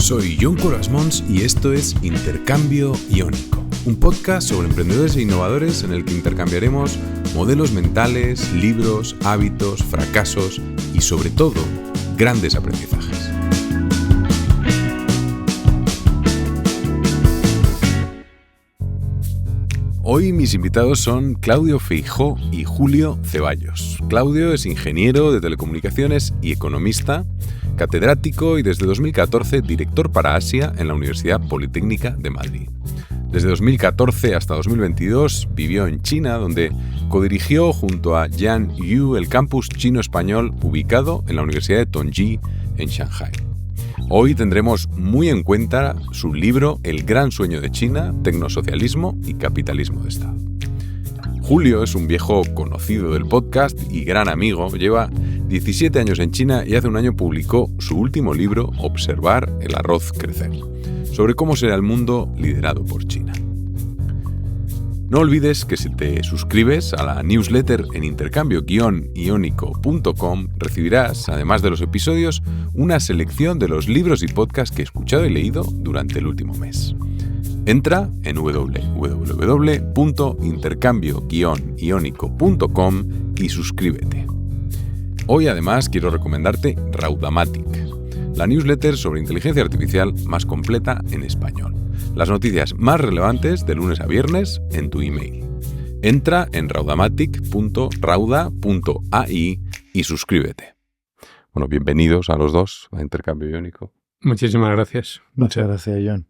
Soy Jon Colasmons y esto es Intercambio Iónico, un podcast sobre emprendedores e innovadores en el que intercambiaremos modelos mentales, libros, hábitos, fracasos y sobre todo, grandes aprendizajes. Hoy mis invitados son Claudio Feijó y Julio Ceballos. Claudio es ingeniero de telecomunicaciones y economista, catedrático y desde 2014 director para Asia en la Universidad Politécnica de Madrid. Desde 2014 hasta 2022 vivió en China, donde codirigió junto a Yan Yu el campus chino-español ubicado en la Universidad de Tongji en Shanghái. Hoy tendremos muy en cuenta su libro El gran sueño de China, tecnosocialismo y capitalismo de Estado. Julio es un viejo conocido del podcast y gran amigo. Lleva 17 años en China y hace un año publicó su último libro, Observar el arroz crecer, sobre cómo será el mundo liderado por China. No olvides que si te suscribes a la newsletter en intercambio-iónico.com recibirás, además de los episodios, una selección de los libros y podcasts que he escuchado y leído durante el último mes. Entra en www.intercambio-iónico.com y suscríbete. Hoy además quiero recomendarte Raudamatic, la newsletter sobre inteligencia artificial más completa en español. Las noticias más relevantes de lunes a viernes en tu email. Entra en raudamatic.rauda.ai y suscríbete. Bueno, bienvenidos a los dos a Intercambio Iónico. Muchísimas gracias. Muchas gracias, Jon.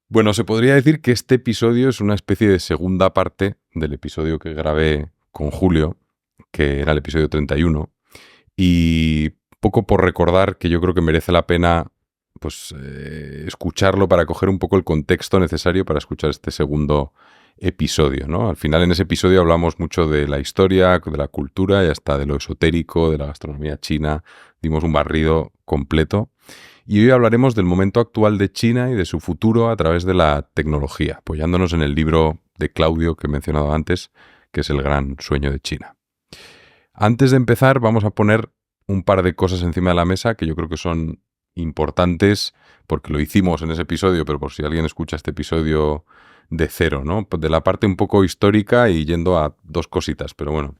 Bueno, se podría decir que este episodio es una especie de segunda parte del episodio que grabé con Julio, que era el episodio 31, y poco por recordar que yo creo que merece la pena escucharlo para coger un poco el contexto necesario para escuchar este segundo episodio, ¿no? Al final en ese episodio hablamos mucho de la historia, de la cultura y hasta de lo esotérico, de la gastronomía china. Dimos un barrido completo. Y hoy hablaremos del momento actual de China y de su futuro a través de la tecnología, apoyándonos en el libro de Claudio que he mencionado antes, que es El gran sueño de China. Antes de empezar, vamos a poner un par de cosas encima de la mesa que yo creo que son importantes, porque lo hicimos en ese episodio, pero por si alguien escucha este episodio de cero, ¿no? De la parte un poco histórica y yendo a dos cositas, pero bueno.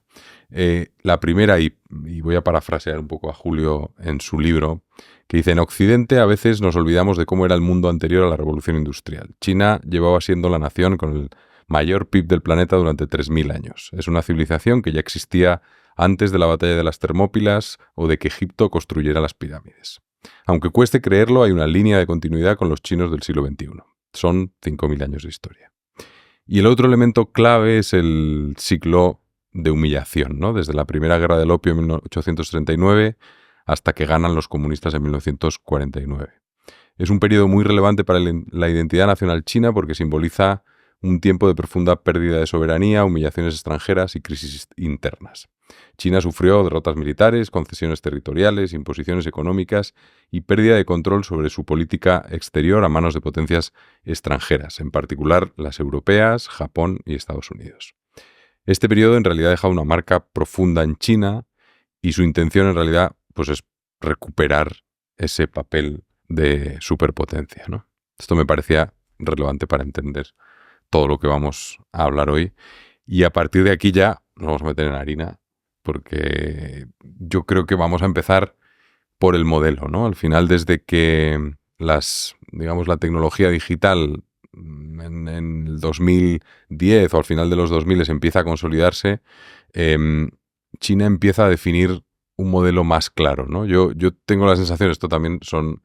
La primera, y voy a parafrasear un poco a Julio en su libro, que dice: en Occidente a veces nos olvidamos de cómo era el mundo anterior a la revolución industrial. China llevaba siendo la nación con el mayor PIB del planeta durante 3.000 años. Es una civilización que ya existía antes de la batalla de las Termópilas o de que Egipto construyera las pirámides. Aunque cueste creerlo, hay una línea de continuidad con los chinos del siglo XXI. Son 5.000 años de historia. Y el otro elemento clave es el ciclo de humillación, ¿no? Desde la Primera Guerra del Opio en 1839 hasta que ganan los comunistas en 1949. Es un periodo muy relevante para la identidad nacional china porque simboliza un tiempo de profunda pérdida de soberanía, humillaciones extranjeras y crisis internas. China sufrió derrotas militares, concesiones territoriales, imposiciones económicas y pérdida de control sobre su política exterior a manos de potencias extranjeras, en particular las europeas, Japón y Estados Unidos. Este periodo en realidad deja una marca profunda en China y su intención en realidad es recuperar ese papel de superpotencia, ¿no? Esto me parecía relevante para entender todo lo que vamos a hablar hoy y a partir de aquí ya nos vamos a meter en harina, porque yo creo que vamos a empezar por el modelo, ¿no? Al final, desde que la tecnología digital en el 2010 o al final de los 2000 empieza a consolidarse, China empieza a definir un modelo más claro, ¿no? Yo tengo la sensación, esto también son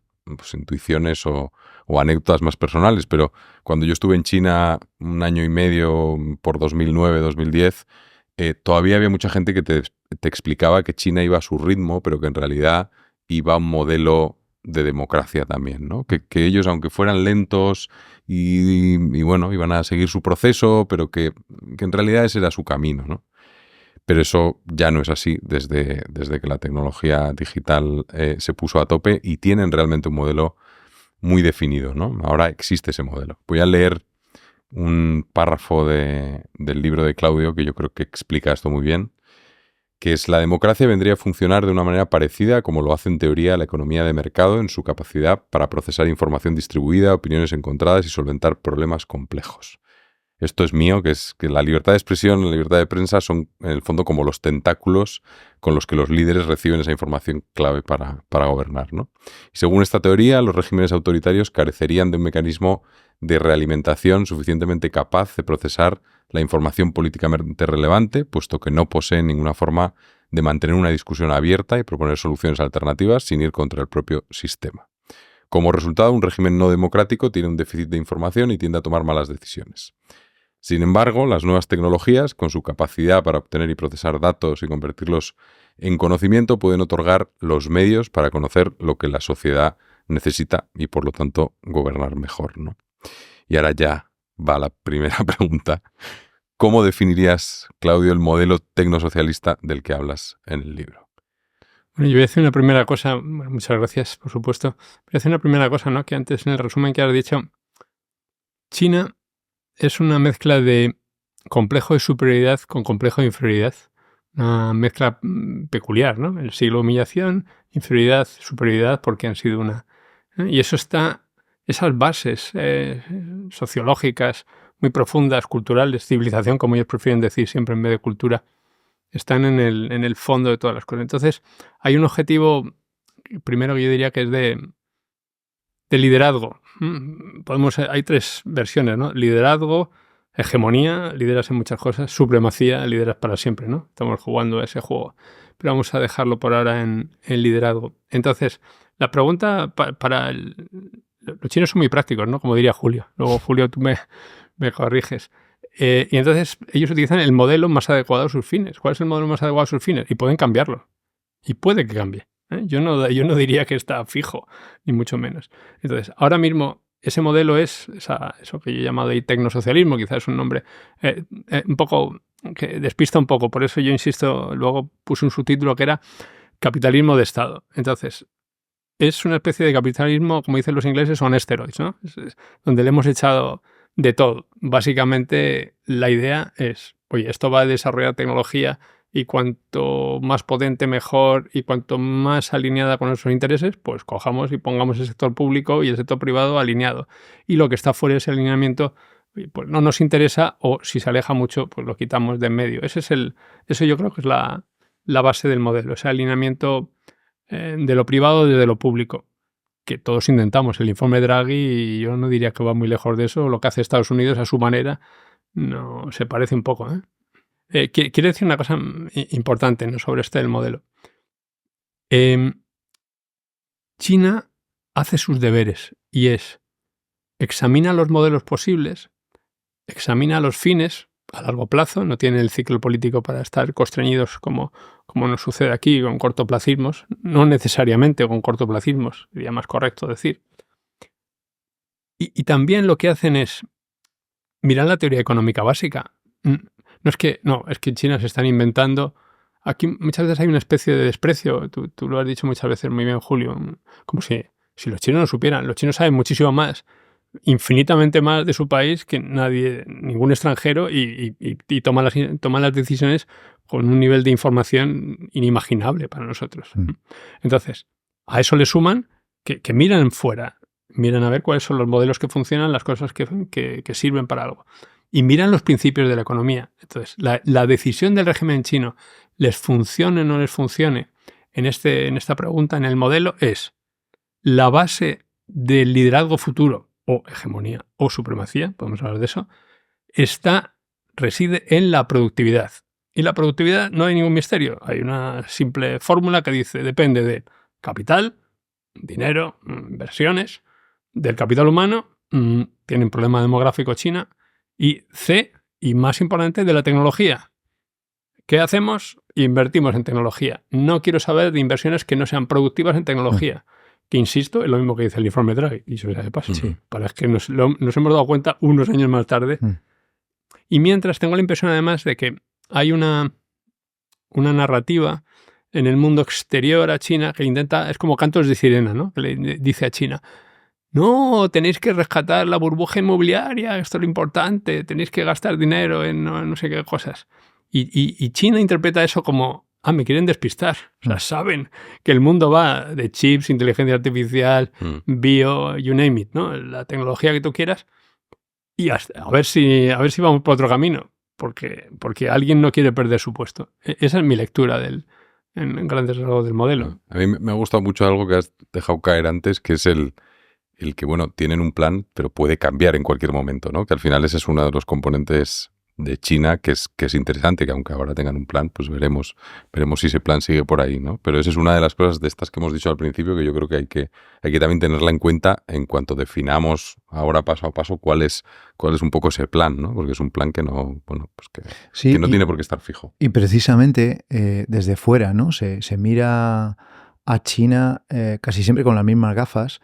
intuiciones o anécdotas más personales, pero cuando yo estuve en China un año y medio por 2009-2010, todavía había mucha gente que te explicaba que China iba a su ritmo, pero que en realidad iba a un modelo de democracia también, ¿no? Que ellos, aunque fueran lentos y bueno, iban a seguir su proceso, pero que en realidad ese era su camino, ¿no? Pero eso ya no es así desde que la tecnología digital se puso a tope y tienen realmente un modelo muy definido, ¿no? Ahora existe ese modelo. Voy a leer un párrafo del libro de Claudio que yo creo que explica esto muy bien. que es la democracia vendría a funcionar de una manera parecida como lo hace en teoría la economía de mercado en su capacidad para procesar información distribuida, opiniones encontradas y solventar problemas complejos. Esto es mío, que es que la libertad de expresión y la libertad de prensa son en el fondo como los tentáculos con los que los líderes reciben esa información clave para gobernar, ¿no? Y según esta teoría, los regímenes autoritarios carecerían de un mecanismo de realimentación suficientemente capaz de procesar la información políticamente relevante, puesto que no poseen ninguna forma de mantener una discusión abierta y proponer soluciones alternativas sin ir contra el propio sistema. Como resultado, un régimen no democrático tiene un déficit de información y tiende a tomar malas decisiones. Sin embargo, las nuevas tecnologías, con su capacidad para obtener y procesar datos y convertirlos en conocimiento, pueden otorgar los medios para conocer lo que la sociedad necesita y, por lo tanto, gobernar mejor, ¿no? Y ahora ya va la primera pregunta. ¿Cómo definirías, Claudio, el modelo tecnosocialista del que hablas en el libro? Bueno, yo voy a decir una primera cosa, bueno, muchas gracias, por supuesto. Voy a decir una primera cosa, ¿no? Que antes en el resumen que has dicho, China es una mezcla de complejo de superioridad con complejo de inferioridad. Una mezcla peculiar, ¿no? El siglo de humillación, inferioridad, superioridad, porque han sido una. Y eso está, esas bases sociológicas muy profundas, culturales, civilización, como ellos prefieren decir siempre en vez de cultura, están en el fondo de todas las cosas. Entonces, hay un objetivo, primero que yo diría que es de liderazgo. Hay tres versiones, ¿no? Liderazgo, hegemonía, lideras en muchas cosas, supremacía, lideras para siempre, ¿no? Estamos jugando a ese juego. Pero vamos a dejarlo por ahora en liderazgo. Entonces, la pregunta para los chinos son muy prácticos, ¿no? Como diría Julio. Luego, Julio, tú me corriges. Y entonces ellos utilizan el modelo más adecuado a sus fines. ¿Cuál es el modelo más adecuado a sus fines? Y pueden cambiarlo. Y puede que cambie. Yo no diría que está fijo, ni mucho menos. Entonces, ahora mismo ese modelo es eso que yo he llamado ahí tecnosocialismo, quizás es un nombre un poco que despista un poco. Por eso yo insisto, luego puse un subtítulo que era capitalismo de Estado. Entonces, es una especie de capitalismo, como dicen los ingleses, on steroids, ¿no? Es donde le hemos echado de todo. Básicamente, la idea es, oye, esto va a desarrollar tecnología y cuanto más potente mejor y cuanto más alineada con nuestros intereses, pues cojamos y pongamos el sector público y el sector privado alineado. Y lo que está fuera de ese alineamiento, pues no nos interesa, o si se aleja mucho, pues lo quitamos de en medio. Eso yo creo que es la base del modelo, ese alineamiento de lo privado desde lo público, que todos intentamos. El informe Draghi, yo no diría que va muy lejos de eso. Lo que hace Estados Unidos a su manera no se parece un poco, quiero decir una cosa importante, ¿no?, sobre el modelo. China hace sus deberes y examina los modelos posibles, examina los fines a largo plazo, no tiene el ciclo político para estar constreñidos como nos sucede aquí con cortoplacismos, no necesariamente con cortoplacismos, sería más correcto decir. Y también lo que hacen es mirar la teoría económica básica. Es que China se están inventando. Aquí muchas veces hay una especie de desprecio. Tú lo has dicho muchas veces muy bien, Julio. Como si los chinos no supieran. Los chinos saben muchísimo más, infinitamente más de su país que nadie, ningún extranjero, y toman las decisiones con un nivel de información inimaginable para nosotros. Entonces, a eso le suman que miran fuera, miran a ver cuáles son los modelos que funcionan, las cosas que sirven para algo. Y miran los principios de la economía. Entonces, la decisión del régimen chino, les funcione o no les funcione, en esta pregunta, en el modelo, es la base del liderazgo futuro, o hegemonía, o supremacía, podemos hablar de eso, reside en la productividad. Y la productividad no hay ningún misterio. Hay una simple fórmula que dice, depende de capital, dinero, inversiones, del capital humano, tiene un problema demográfico China, y C, y más importante, de la tecnología. ¿Qué hacemos? Invertimos en tecnología. No quiero saber de inversiones que no sean productivas en tecnología. Que, insisto, es lo mismo que dice el informe Draghi. Y eso ya de paso. Sí. Para que nos hemos dado cuenta unos años más tarde. Y mientras tengo la impresión, además, de que hay una narrativa en el mundo exterior a China que es como cantos de sirena, ¿no? Que le dice a China, no, tenéis que rescatar la burbuja inmobiliaria, esto es lo importante, tenéis que gastar dinero en no sé qué cosas. Y China interpreta eso como me quieren despistar. O sea, saben que el mundo va de chips, inteligencia artificial, bio, you name it, ¿no? La tecnología que tú quieras. Y a ver si vamos por otro camino. Porque alguien no quiere perder su puesto. Esa es mi lectura en grandes rasgos del modelo. A mí me ha gustado mucho algo que has dejado caer antes, que es el que, bueno, tienen un plan, pero puede cambiar en cualquier momento, ¿no? Que al final ese es uno de los componentes de China que es interesante, que aunque ahora tengan un plan, pues veremos si ese plan sigue por ahí, ¿no? Pero esa es una de las cosas de estas que hemos dicho al principio, que yo creo que hay que también tenerla en cuenta en cuanto definamos ahora paso a paso cuál es un poco ese plan, ¿no? Porque es un plan que no, bueno, pues que no tiene por qué estar fijo. Y precisamente desde fuera, ¿no? Se mira a China casi siempre con las mismas gafas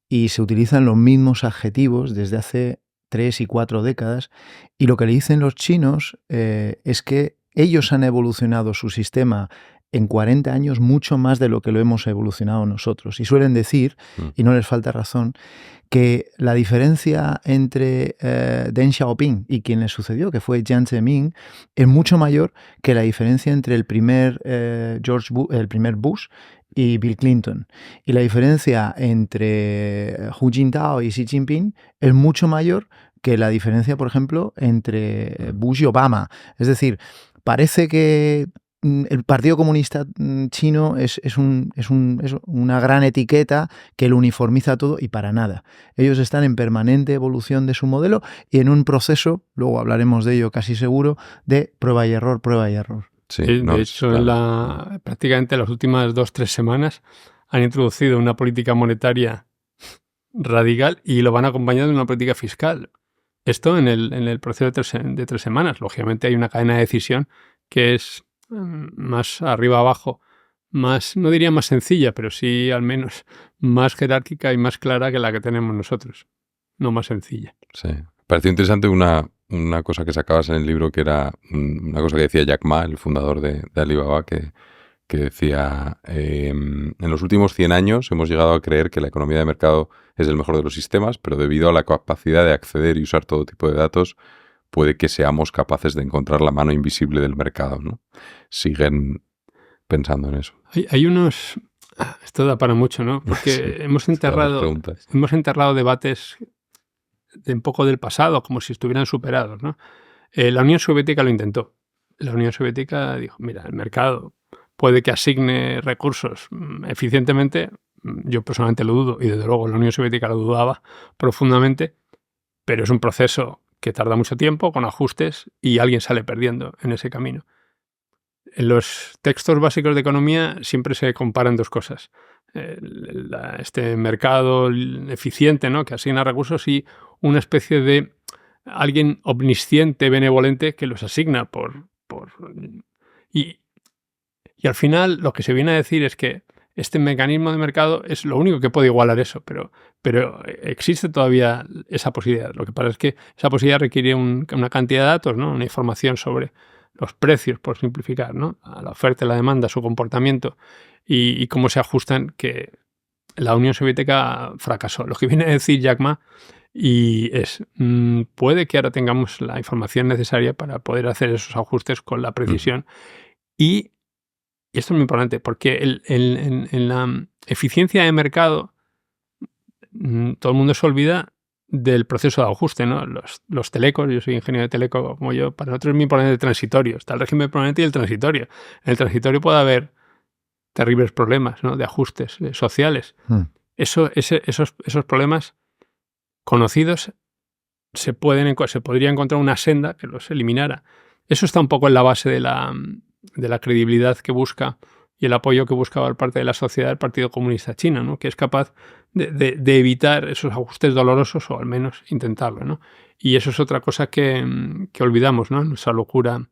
y se utilizan los mismos adjetivos desde hace 3 y 4 décadas, y lo que le dicen los chinos es que ellos han evolucionado su sistema en 40 años mucho más de lo que lo hemos evolucionado nosotros. Y suelen decir, y no les falta razón, que la diferencia entre Deng Xiaoping y quien le sucedió, que fue Jiang Zemin, es mucho mayor que la diferencia entre el primer Bush y Bill Clinton. Y la diferencia entre Hu Jintao y Xi Jinping es mucho mayor que la diferencia, por ejemplo, entre Bush y Obama. Es decir, parece que el Partido Comunista Chino es una gran etiqueta que lo uniformiza todo, y para nada. Ellos están en permanente evolución de su modelo y en un proceso, luego hablaremos de ello casi seguro, de prueba y error, prueba y error. Sí, de hecho, claro. Prácticamente las últimas 2-3 semanas han introducido una política monetaria radical y lo van acompañando de una política fiscal. Esto en el proceso de 3 semanas. Lógicamente hay una cadena de decisión que es más arriba abajo, más, no diría más sencilla, pero sí al menos más jerárquica y más clara que la que tenemos nosotros. No más sencilla. Sí. Pareció interesante una cosa que sacabas en el libro, que era una cosa que decía Jack Ma, el fundador de Alibaba, que decía, en los últimos 100 años hemos llegado a creer que la economía de mercado es el mejor de los sistemas, pero debido a la capacidad de acceder y usar todo tipo de datos, puede que seamos capaces de encontrar la mano invisible del mercado, ¿no? Siguen pensando en eso. Hay unos... Esto da para mucho, ¿no? Porque sí, hemos enterrado debates de un poco del pasado, como si estuvieran superados, ¿no? La Unión Soviética lo intentó. La Unión Soviética dijo, mira, el mercado puede que asigne recursos eficientemente. Yo personalmente lo dudo, y desde luego la Unión Soviética lo dudaba profundamente, pero es un proceso que tarda mucho tiempo, con ajustes, y alguien sale perdiendo en ese camino. En los textos básicos de economía siempre se comparan dos cosas. Este mercado eficiente, ¿no?, que asigna recursos, y una especie de alguien omnisciente, benevolente, que los asigna y al final lo que se viene a decir es que este mecanismo de mercado es lo único que puede igualar eso, pero existe todavía esa posibilidad. Lo que pasa es que esa posibilidad requiere una cantidad de datos, ¿no?, una información sobre los precios, por simplificar, ¿no?, a la oferta y la demanda, su comportamiento y cómo se ajustan, que la Unión Soviética fracasó. Lo que viene a decir Jack Ma puede que ahora tengamos la información necesaria para poder hacer esos ajustes con la precisión. Y esto es muy importante, porque en la eficiencia de mercado todo el mundo se olvida del proceso de ajuste, ¿no? Los telecos, yo soy ingeniero de teleco como yo, para nosotros es muy importante el transitorio. Está el régimen permanente y el transitorio. En el transitorio puede haber terribles problemas, ¿no?, de ajustes sociales. Esos problemas conocidos se podría encontrar una senda que los eliminara. Eso está un poco en la base de la credibilidad que busca y el apoyo que buscaba por parte de la sociedad del Partido Comunista Chino, ¿no?, que es capaz de evitar esos ajustes dolorosos, o al menos intentarlo, ¿no? Y eso es otra cosa que olvidamos, ¿no?, en esa locura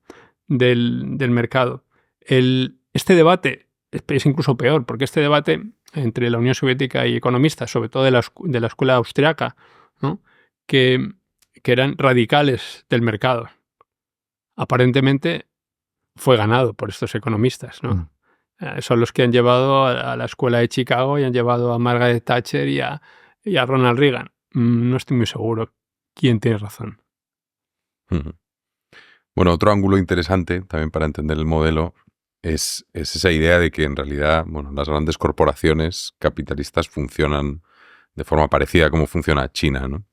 del mercado. Este debate es incluso peor, porque este debate entre la Unión Soviética y economistas, sobre todo de la escuela austriaca, ¿no?, que eran radicales del mercado, aparentemente fue ganado por estos economistas, ¿no? Son los que han llevado a la escuela de Chicago y han llevado a Margaret Thatcher y a Ronald Reagan. No estoy muy seguro quién tiene razón. Bueno, otro ángulo interesante también para entender el modelo es esa idea de que en realidad, bueno, las grandes corporaciones capitalistas funcionan de forma parecida a cómo funciona China, ¿no?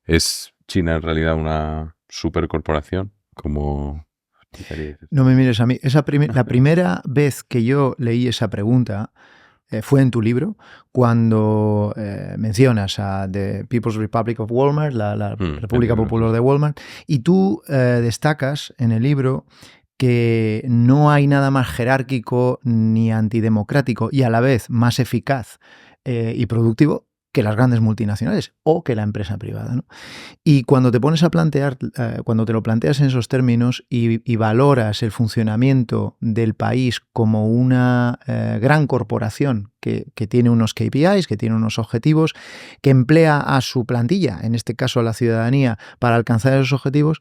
¿Es China en realidad una supercorporación? ¿Cómo explicarías eso? No me mires a mí. La primera vez que yo leí esa pregunta fue en tu libro, cuando mencionas a The People's Republic of Walmart, la República Popular de Walmart, y tú destacas en el libro que no hay nada más jerárquico ni antidemocrático y a la vez más eficaz y productivo que las grandes multinacionales o que la empresa privada, ¿no? Y cuando te pones a plantear, cuando te lo planteas en esos términos y valoras el funcionamiento del país como una gran corporación que tiene unos KPIs, que tiene unos objetivos, que emplea a su plantilla, en este caso a la ciudadanía, para alcanzar esos objetivos,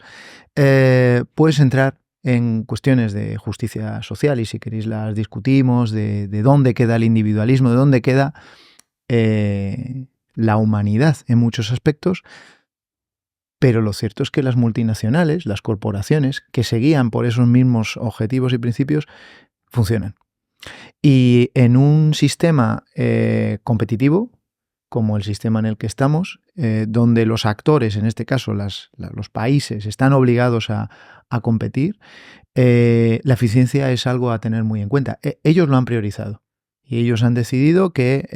puedes entrar en cuestiones de justicia social, y si queréis las discutimos, de dónde queda el individualismo, de dónde queda la humanidad en muchos aspectos. Pero lo cierto es que las multinacionales, las corporaciones, que se guían por esos mismos objetivos y principios, funcionan. Y en un sistema competitivo, como el sistema en el que estamos, donde los actores, en este caso los países, están obligados a competir, la eficiencia es algo a tener muy en cuenta. Ellos lo han priorizado. Y ellos han decidido que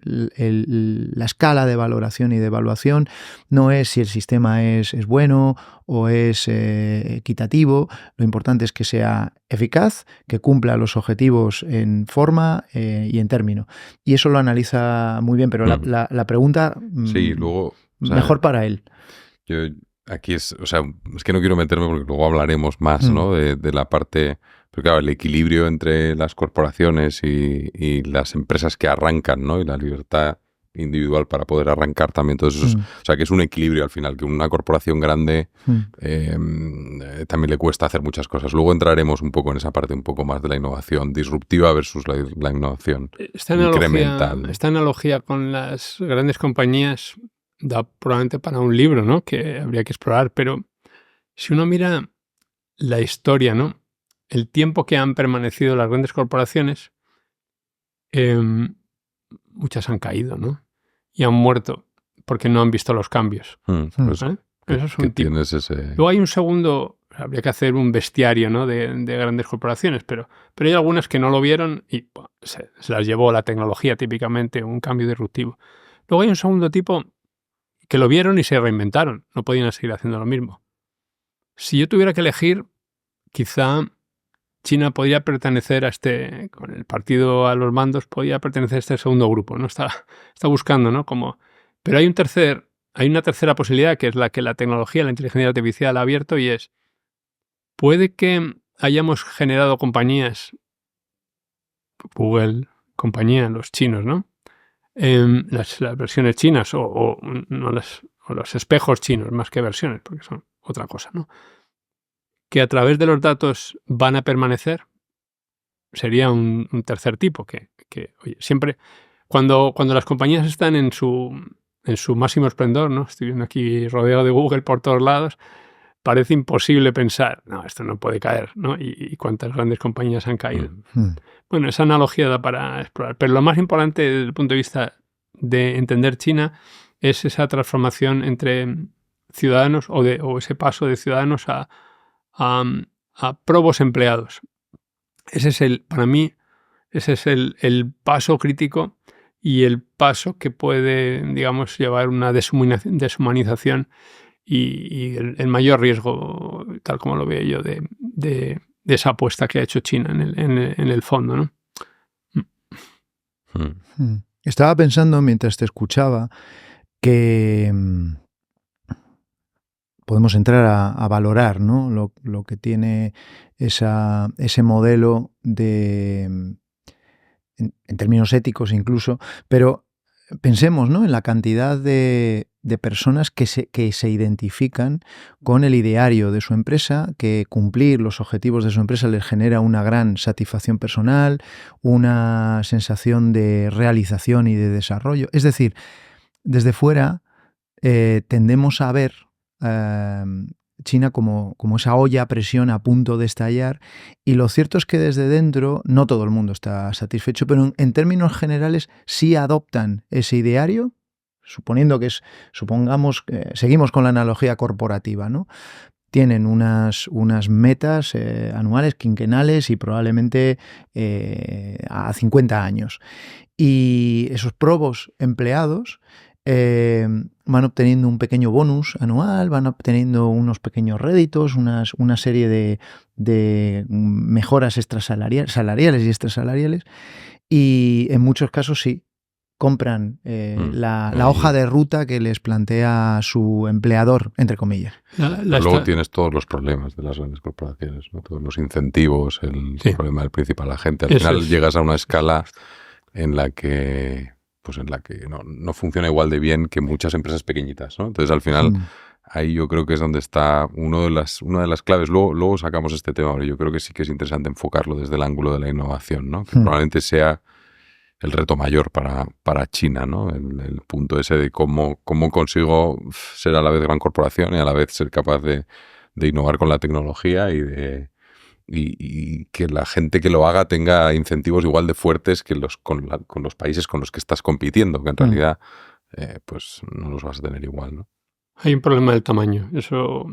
la escala de valoración y de evaluación no es si el sistema es bueno o es equitativo. Lo importante es que sea eficaz, que cumpla los objetivos en forma y en término. Y eso lo analiza muy bien, pero la pregunta sí, luego, mejor para él. Yo aquí es que no quiero meterme porque luego hablaremos más, ¿no? De la parte... Pero claro, el equilibrio entre las corporaciones y las empresas que arrancan, ¿no? Y la libertad individual para poder arrancar también todos esos... O sea, que es un equilibrio al final, que una corporación grande también le cuesta hacer muchas cosas. Luego entraremos un poco en esa parte un poco más de la innovación disruptiva versus la innovación incremental, ¿no? Esta analogía con las grandes compañías da probablemente para un libro, ¿no? Que habría que explorar, pero si uno mira la historia, ¿no? El tiempo que han permanecido las grandes corporaciones, muchas han caído, ¿no? Y han muerto porque no han visto los cambios. Pues, Eso es un tipo. Ese... Luego hay un segundo, habría que hacer un bestiario, ¿no? de grandes corporaciones, pero hay algunas que no lo vieron y se las llevó la tecnología, típicamente, un cambio disruptivo. Luego hay un segundo tipo que lo vieron y se reinventaron, no podían seguir haciendo lo mismo. Si yo tuviera que elegir, quizá China podría pertenecer a con el partido a los mandos, podría pertenecer a este segundo grupo, ¿no? Está buscando, ¿no? Pero hay una tercera posibilidad, que es la que la tecnología, la inteligencia artificial ha abierto, y es, puede que hayamos generado compañías, Google, compañía, los chinos, ¿no? Las versiones chinas o los espejos chinos, más que versiones, porque son otra cosa, ¿no? Que a través de los datos van a permanecer, sería un tercer tipo, que oye, siempre, cuando las compañías están en su máximo esplendor, ¿no? Estoy viendo aquí rodeado de Google por todos lados, parece imposible pensar, no, esto no puede caer, ¿no? Y cuántas grandes compañías han caído. Bueno, esa analogía da para explorar, pero lo más importante desde el punto de vista de entender China es esa transformación entre ciudadanos o ese paso de ciudadanos a probos empleados. Para mí, ese es el paso crítico y el paso que puede, digamos, llevar una deshumanización y el mayor riesgo, tal como lo veo yo, de esa apuesta que ha hecho China en el fondo, ¿no? Estaba pensando mientras te escuchaba que podemos entrar a valorar, ¿no? lo que tiene ese modelo en términos éticos incluso, pero pensemos, ¿no? En la cantidad de personas que se identifican con el ideario de su empresa, que cumplir los objetivos de su empresa les genera una gran satisfacción personal, una sensación de realización y de desarrollo. Es decir, desde fuera tendemos a ver China como esa olla a presión a punto de estallar, y lo cierto es que desde dentro no todo el mundo está satisfecho, pero en términos generales sí adoptan ese ideario, suponiendo que seguimos con la analogía corporativa, ¿no? Tienen unas metas anuales, quinquenales y probablemente a 50 años. Y esos probos empleados van obteniendo un pequeño bonus anual, van obteniendo unos pequeños réditos, una serie de mejoras salariales y extrasalariales, y en muchos casos sí, compran la hoja de ruta que les plantea su empleador, entre comillas. Luego tienes todos los problemas de las grandes corporaciones, ¿no? Todos los incentivos, el problema del principal agente. Al final llegas a una escala en la que no funciona igual de bien que muchas empresas pequeñitas, ¿no? Entonces, al final, ahí yo creo que es donde está una de las claves. Luego sacamos este tema, pero yo creo que sí que es interesante enfocarlo desde el ángulo de la innovación, ¿no? Que probablemente sea el reto mayor para China, ¿no? El punto ese de cómo consigo ser a la vez gran corporación y a la vez ser capaz de innovar con la tecnología y que la gente que lo haga tenga incentivos igual de fuertes que con los países con los que estás compitiendo, que en realidad pues no los vas a tener igual, ¿no? Hay un problema del tamaño, eso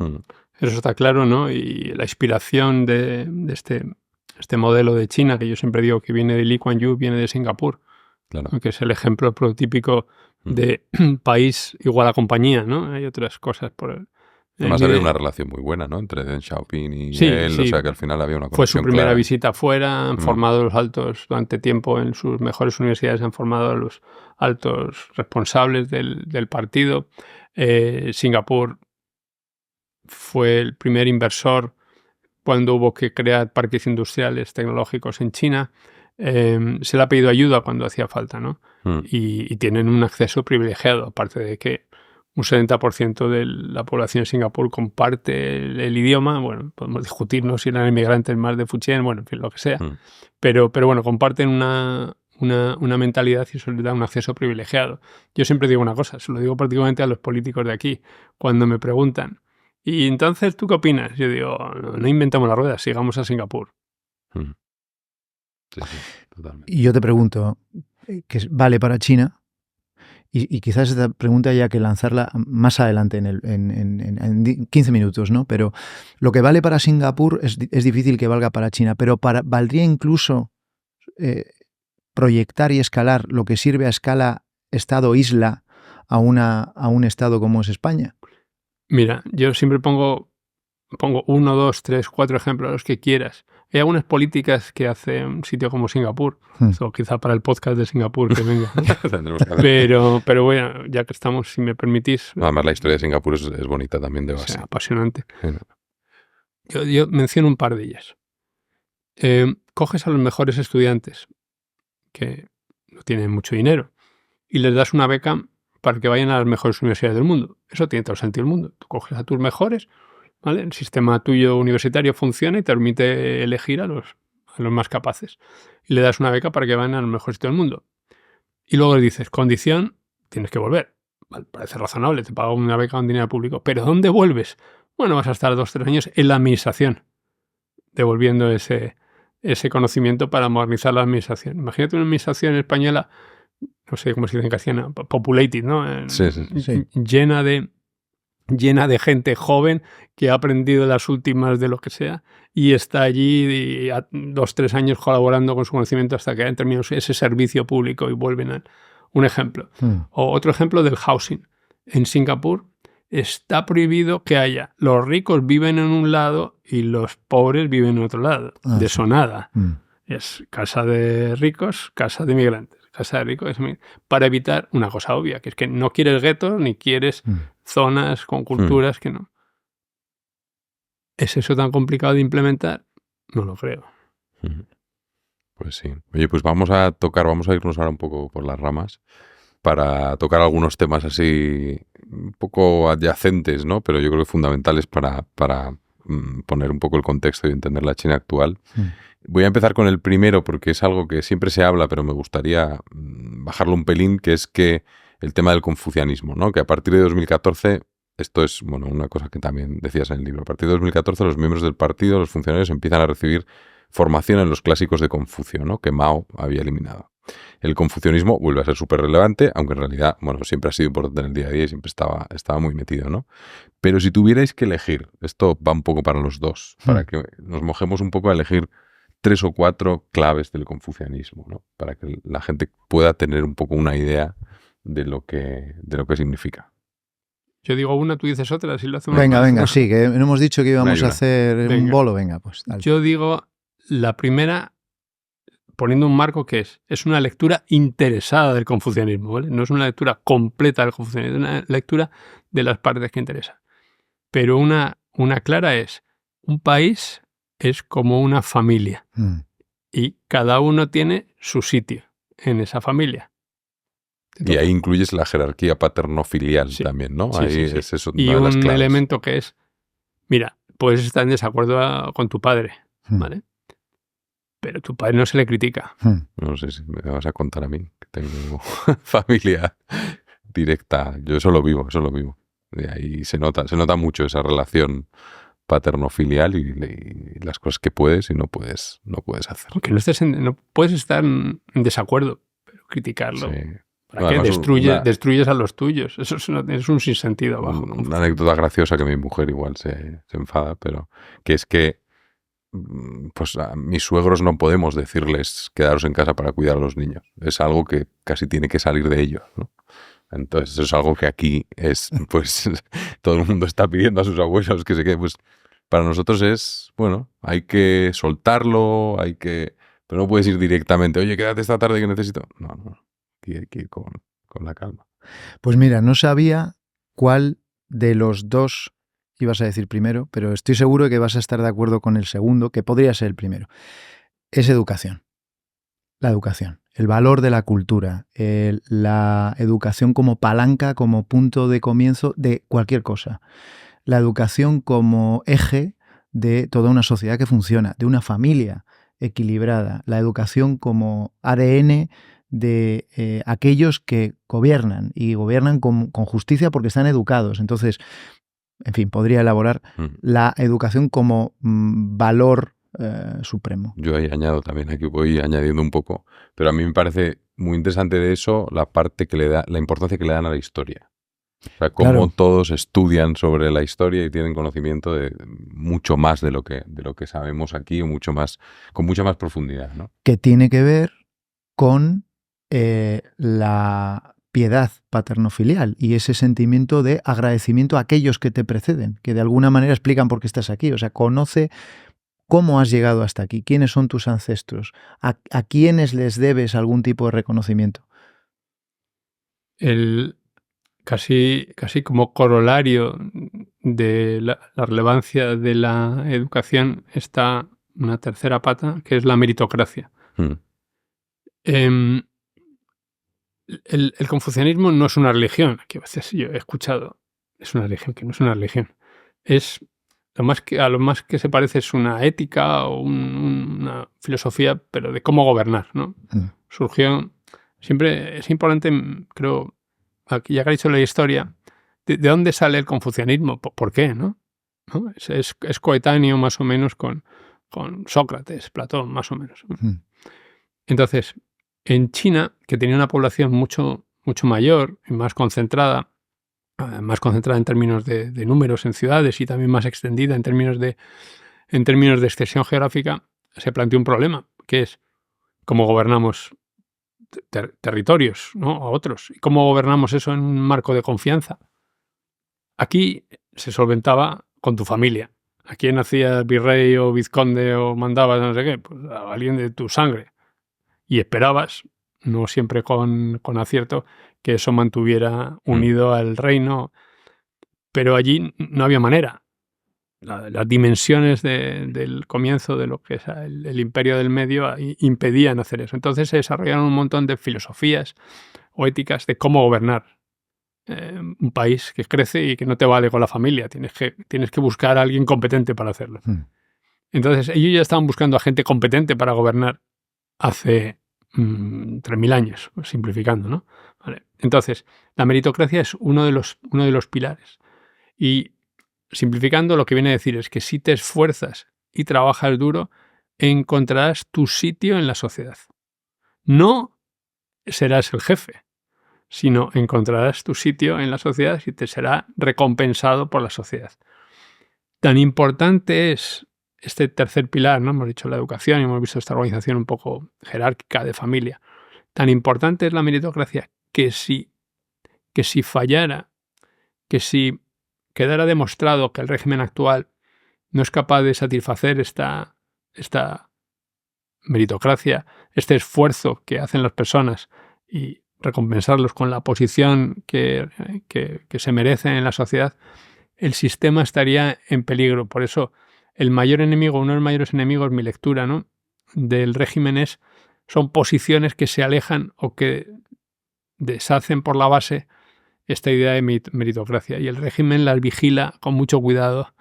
está claro, ¿no? Y la inspiración de este modelo de China, que yo siempre digo que viene de Lee Kuan Yew, viene de Singapur, claro, que es el ejemplo prototípico de país igual a compañía, ¿no? Hay otras cosas por el... Además había una relación muy buena, ¿no? Entre Deng Xiaoping y él, o sea que al final había una conexión. Fue su primera clara. visita afuera, han formado los altos durante tiempo en sus mejores universidades, han formado a los altos responsables del partido. Singapur fue el primer inversor cuando hubo que crear parques industriales tecnológicos en China. Se le ha pedido ayuda cuando hacía falta, ¿no? Y tienen un acceso privilegiado, aparte de que un 70% de la población de Singapur comparte el idioma. Bueno, podemos discutirnos si eran inmigrantes más de Fujian, bueno, en fin, lo que sea. Pero bueno, comparten una mentalidad y eso les da un acceso privilegiado. Yo siempre digo una cosa, se lo digo prácticamente a los políticos de aquí, cuando me preguntan, ¿y entonces tú qué opinas? Yo digo, no inventamos la rueda, sigamos a Singapur. Sí, totalmente. Y yo te pregunto, ¿qué vale para China? Y quizás esta pregunta haya que lanzarla más adelante en 15 minutos, ¿no? Pero lo que vale para Singapur es difícil que valga para China, pero valdría incluso proyectar y escalar lo que sirve a escala Estado-isla a un Estado como es España. Mira, yo siempre pongo 1, 2, 3, 4 ejemplos, los que quieras. Hay algunas políticas que hace un sitio como Singapur, o quizá para el podcast de Singapur que venga. pero bueno, ya que estamos, si me permitís... Además, la historia de Singapur es bonita también de base. O sea, apasionante. Yo menciono un par de ellas. Coges a los mejores estudiantes que no tienen mucho dinero y les das una beca para que vayan a las mejores universidades del mundo. Eso tiene todo el sentido del mundo. Tú coges a tus mejores, ¿vale? El sistema tuyo universitario funciona y te permite elegir a los más capaces. Y le das una beca para que vayan a los mejores sitios del mundo. Y luego le dices, condición, tienes que volver. Vale, parece razonable, te pago una beca con dinero público. ¿Pero dónde vuelves? Bueno, vas a estar 2 o 3 años en la administración, devolviendo ese conocimiento para modernizar la administración. Imagínate una administración española, no sé cómo se dice en castellano, populated, ¿no? Sí. Llena de gente joven que ha aprendido las últimas de lo que sea y está allí 2 o 3 años colaborando con su conocimiento hasta que hayan terminado ese servicio público y vuelven a un ejemplo. O otro ejemplo del housing. En Singapur está prohibido que haya los ricos viven en un lado y los pobres viven en otro lado. De sonada. Es casa de ricos, casa de inmigrantes. Casa de ricos, para evitar una cosa obvia, que es que no quieres guetos ni quieres zonas con culturas que no. ¿Es eso tan complicado de implementar? No lo creo. Pues sí. Oye, pues vamos a irnos ahora un poco por las ramas para tocar algunos temas así un poco adyacentes, ¿no? Pero yo creo que fundamentales para poner un poco el contexto y entender la China actual. Voy a empezar con el primero porque es algo que siempre se habla, pero me gustaría bajarlo un pelín, que es que el tema del confucianismo, ¿no? Que a partir de 2014 esto es una cosa que también decías en el libro. A partir de 2014 los miembros del partido, los funcionarios, empiezan a recibir formación en los clásicos de Confucio, ¿no? Que Mao había eliminado. El confucianismo vuelve a ser súper relevante, aunque en realidad, siempre ha sido importante en el día a día y siempre estaba muy metido, ¿no? Pero si tuvierais que elegir, esto va un poco para los dos, para que nos mojemos un poco a elegir 3 o 4 claves del confucianismo, ¿no? Para que la gente pueda tener un poco una idea de lo que significa. Yo digo una, tú dices otra, así lo hacemos. Venga, sí, que no hemos dicho que íbamos a hacer un bolo, venga, pues. Dale. Yo digo la primera, poniendo un marco que es una lectura interesada del confucianismo, ¿vale? No es una lectura completa del confucianismo, es una lectura de las partes que interesan. Pero una clara es, un país es como una familia y cada uno tiene su sitio en esa familia. Y ahí incluyes la jerarquía paterno-filial también, ¿no? Sí, ahí sí. es eso. Y un elemento que es, mira, puedes estar en desacuerdo con tu padre, ¿vale? Pero tu padre no se le critica. No sé si me vas a contar a mí, que tengo familia directa. Yo eso lo vivo. De ahí se nota mucho esa relación paterno-filial y las cosas que puedes y no puedes hacer. Porque no puedes estar en desacuerdo, pero criticarlo. Sí. ¿Para qué? Destruyes a los tuyos. Eso es un sinsentido abajo. Una anécdota graciosa que mi mujer igual se enfada, pero que es que pues a mis suegros no podemos decirles quedaros en casa para cuidar a los niños. Es algo que casi tiene que salir de ellos, ¿no? Entonces eso es algo que aquí es, pues todo el mundo está pidiendo a sus abuelos que se queden. Pues para nosotros es, hay que soltarlo, pero no puedes ir directamente, oye, quédate esta tarde que necesito. No. Hay que ir con la calma. Pues mira, no sabía cuál de los dos ibas a decir primero, pero estoy seguro que vas a estar de acuerdo con el segundo, que podría ser el primero. Es educación. La educación. El valor de la cultura. La educación como palanca, como punto de comienzo de cualquier cosa. La educación como eje de toda una sociedad que funciona, de una familia equilibrada. La educación como ADN de aquellos que gobiernan y gobiernan con justicia porque están educados. Entonces, en fin, podría elaborar la educación como valor supremo. Yo ahí añado también, aquí voy añadiendo un poco, pero a mí me parece muy interesante de eso la parte que le da, la importancia que le dan a la historia. O sea, cómo todos estudian sobre la historia y tienen conocimiento de mucho más de lo que sabemos aquí, o con mucha más profundidad, ¿no? Que tiene que ver con la piedad paterno-filial y ese sentimiento de agradecimiento a aquellos que te preceden, que de alguna manera explican por qué estás aquí. O sea, conoce cómo has llegado hasta aquí, quiénes son tus ancestros, a quiénes les debes algún tipo de reconocimiento. Casi como corolario de la relevancia de la educación está una tercera pata, que es la meritocracia. El confucianismo no es una religión, que a veces yo he escuchado, es una religión, que no es una religión. Es a lo más que se parece es una ética o una filosofía, pero de cómo gobernar, ¿no? Surgió, siempre es importante, creo, aquí ya que ha dicho la historia, ¿de dónde sale el confucianismo? ¿Por qué, no? Es coetáneo más o menos con Sócrates, Platón, más o menos. Entonces, en China, que tenía una población mucho mayor y más concentrada en términos de números en ciudades y también más extendida en términos de extensión geográfica, se planteó un problema, que es cómo gobernamos territorios, ¿no? A otros. ¿Y cómo gobernamos eso en un marco de confianza? Aquí se solventaba con tu familia. ¿A quién hacías virrey o vizconde o mandabas no sé qué? Pues a alguien de tu sangre. Y esperabas, no siempre con acierto, que eso mantuviera unido al reino. Pero allí no había manera. Las dimensiones del comienzo de lo que es el imperio del medio impedían hacer eso. Entonces se desarrollaron un montón de filosofías o éticas de cómo gobernar un país que crece y que no te vale con la familia. Tienes que buscar a alguien competente para hacerlo. Entonces ellos ya estaban buscando a gente competente para gobernar hace 3.000 años, simplificando, ¿no? Vale. Entonces, la meritocracia es uno de los pilares. Y simplificando, lo que viene a decir es que si te esfuerzas y trabajas duro, encontrarás tu sitio en la sociedad. No serás el jefe, sino encontrarás tu sitio en la sociedad y te será recompensado por la sociedad. Tan importante es este tercer pilar, ¿no? Hemos dicho la educación y hemos visto esta organización un poco jerárquica de familia. Tan importante es la meritocracia que si fallara, que si quedara demostrado que el régimen actual no es capaz de satisfacer esta meritocracia, este esfuerzo que hacen las personas y recompensarlos con la posición que se merecen en la sociedad, el sistema estaría en peligro. Por eso, el mayor enemigo, uno de los mayores enemigos, mi lectura, ¿no?, del régimen son posiciones que se alejan o que deshacen por la base esta idea de meritocracia. Y el régimen las vigila con mucho cuidado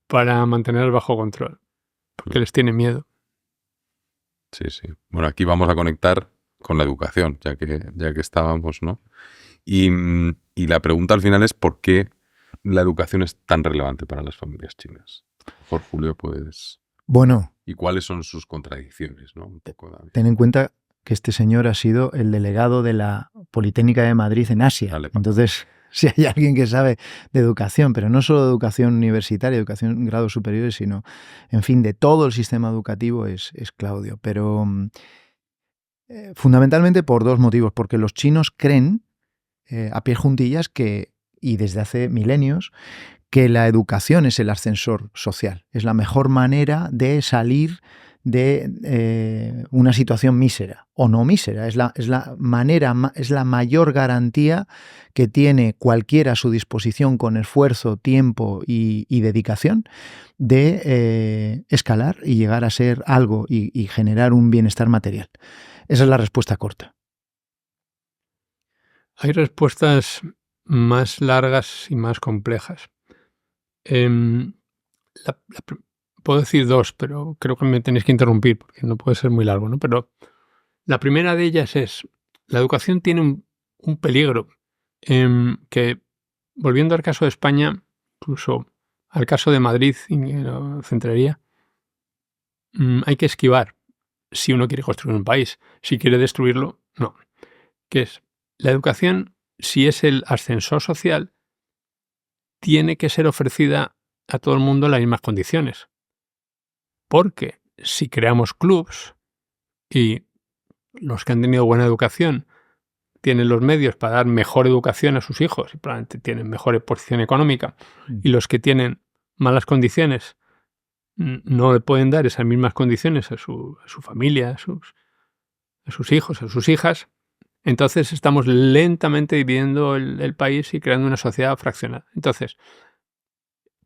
para mantenerlas bajo control, porque les tiene miedo. Sí, sí. Bueno, aquí vamos a conectar con la educación, ya que estábamos, ¿no? Y la pregunta al final es ¿por qué la educación es tan relevante para las familias chinas? Por Julio, pues... Bueno. ¿Y cuáles son sus contradicciones, ¿no? Un poco, David. Ten en cuenta que este señor ha sido el delegado de la Politécnica de Madrid en Asia. Vale. Entonces, si hay alguien que sabe de educación, pero no solo de educación universitaria, educación en grados superiores, sino, en fin, de todo el sistema educativo es Claudio. Pero fundamentalmente por dos motivos. Porque los chinos creen, a pie juntillas, y desde hace milenios, que la educación es el ascensor social. Es la mejor manera de salir de una situación mísera o no mísera. Es la mayor garantía que tiene cualquiera a su disposición con esfuerzo, tiempo y dedicación de escalar y llegar a ser algo y generar un bienestar material. Esa es la respuesta corta. Hay respuestas más largas y más complejas. Puedo decir dos, pero creo que me tenéis que interrumpir porque no puede ser muy largo, ¿no? Pero la primera de ellas es, la educación tiene un peligro que, volviendo al caso de España, incluso al caso de Madrid, lo centraría, hay que esquivar si uno quiere construir un país. Si quiere destruirlo, no. Que es, la educación, si es el ascensor social, tiene que ser ofrecida a todo el mundo en las mismas condiciones. Porque si creamos clubs y los que han tenido buena educación tienen los medios para dar mejor educación a sus hijos y probablemente tienen mejor posición económica, y los que tienen malas condiciones no le pueden dar esas mismas condiciones a su familia, a sus hijos, a sus hijas, entonces estamos lentamente dividiendo el país y creando una sociedad fraccionada. Entonces,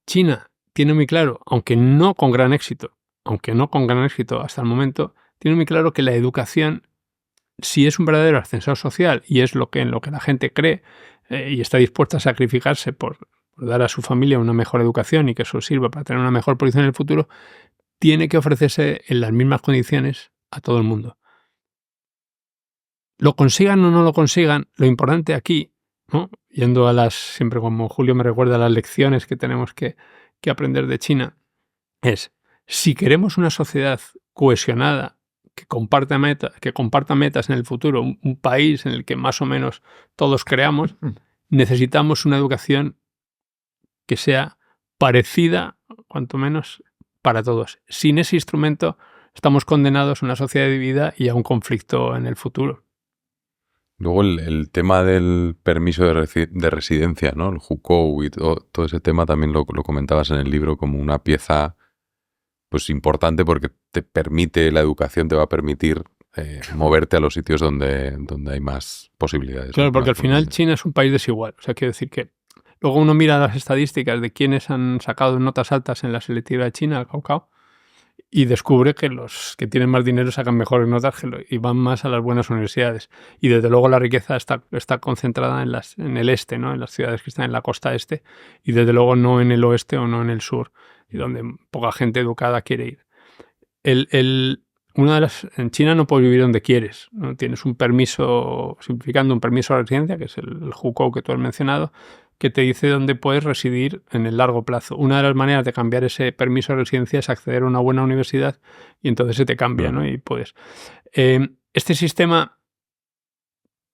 China tiene muy claro, aunque no con gran éxito hasta el momento, tiene muy claro que la educación, si es un verdadero ascensor social y es en lo que la gente cree y está dispuesta a sacrificarse por dar a su familia una mejor educación y que eso sirva para tener una mejor posición en el futuro, tiene que ofrecerse en las mismas condiciones a todo el mundo. Lo consigan o no lo consigan, lo importante aquí, ¿no?, yendo siempre como Julio me recuerda, las lecciones que tenemos que aprender de China, es, si queremos una sociedad cohesionada, que comparta metas en el futuro, un país en el que más o menos todos creamos, necesitamos una educación que sea parecida, cuanto menos, para todos. Sin ese instrumento estamos condenados a una sociedad dividida y a un conflicto en el futuro. Luego el tema del permiso de residencia, ¿no? El hukou y todo ese tema también lo comentabas en el libro como una pieza pues importante porque te permite, la educación te va a permitir moverte a los sitios donde hay más posibilidades. Claro, porque al final China es un país desigual. O sea, quiero decir que luego uno mira las estadísticas de quienes han sacado notas altas en la selectiva de China, el Gaokao, y descubre que los que tienen más dinero sacan mejores notas y van más a las buenas universidades. Y desde luego la riqueza está concentrada en el este, ¿no?, en las ciudades que están en la costa este, y desde luego no en el oeste o no en el sur, y donde poca gente educada quiere ir. En China no puedes vivir donde quieres, ¿no? Tienes un permiso, simplificando, un permiso de residencia, que es el hukou que tú has mencionado, que te dice dónde puedes residir en el largo plazo. Una de las maneras de cambiar ese permiso de residencia es acceder a una buena universidad y entonces se te cambia, ¿no? Y puedes. Este sistema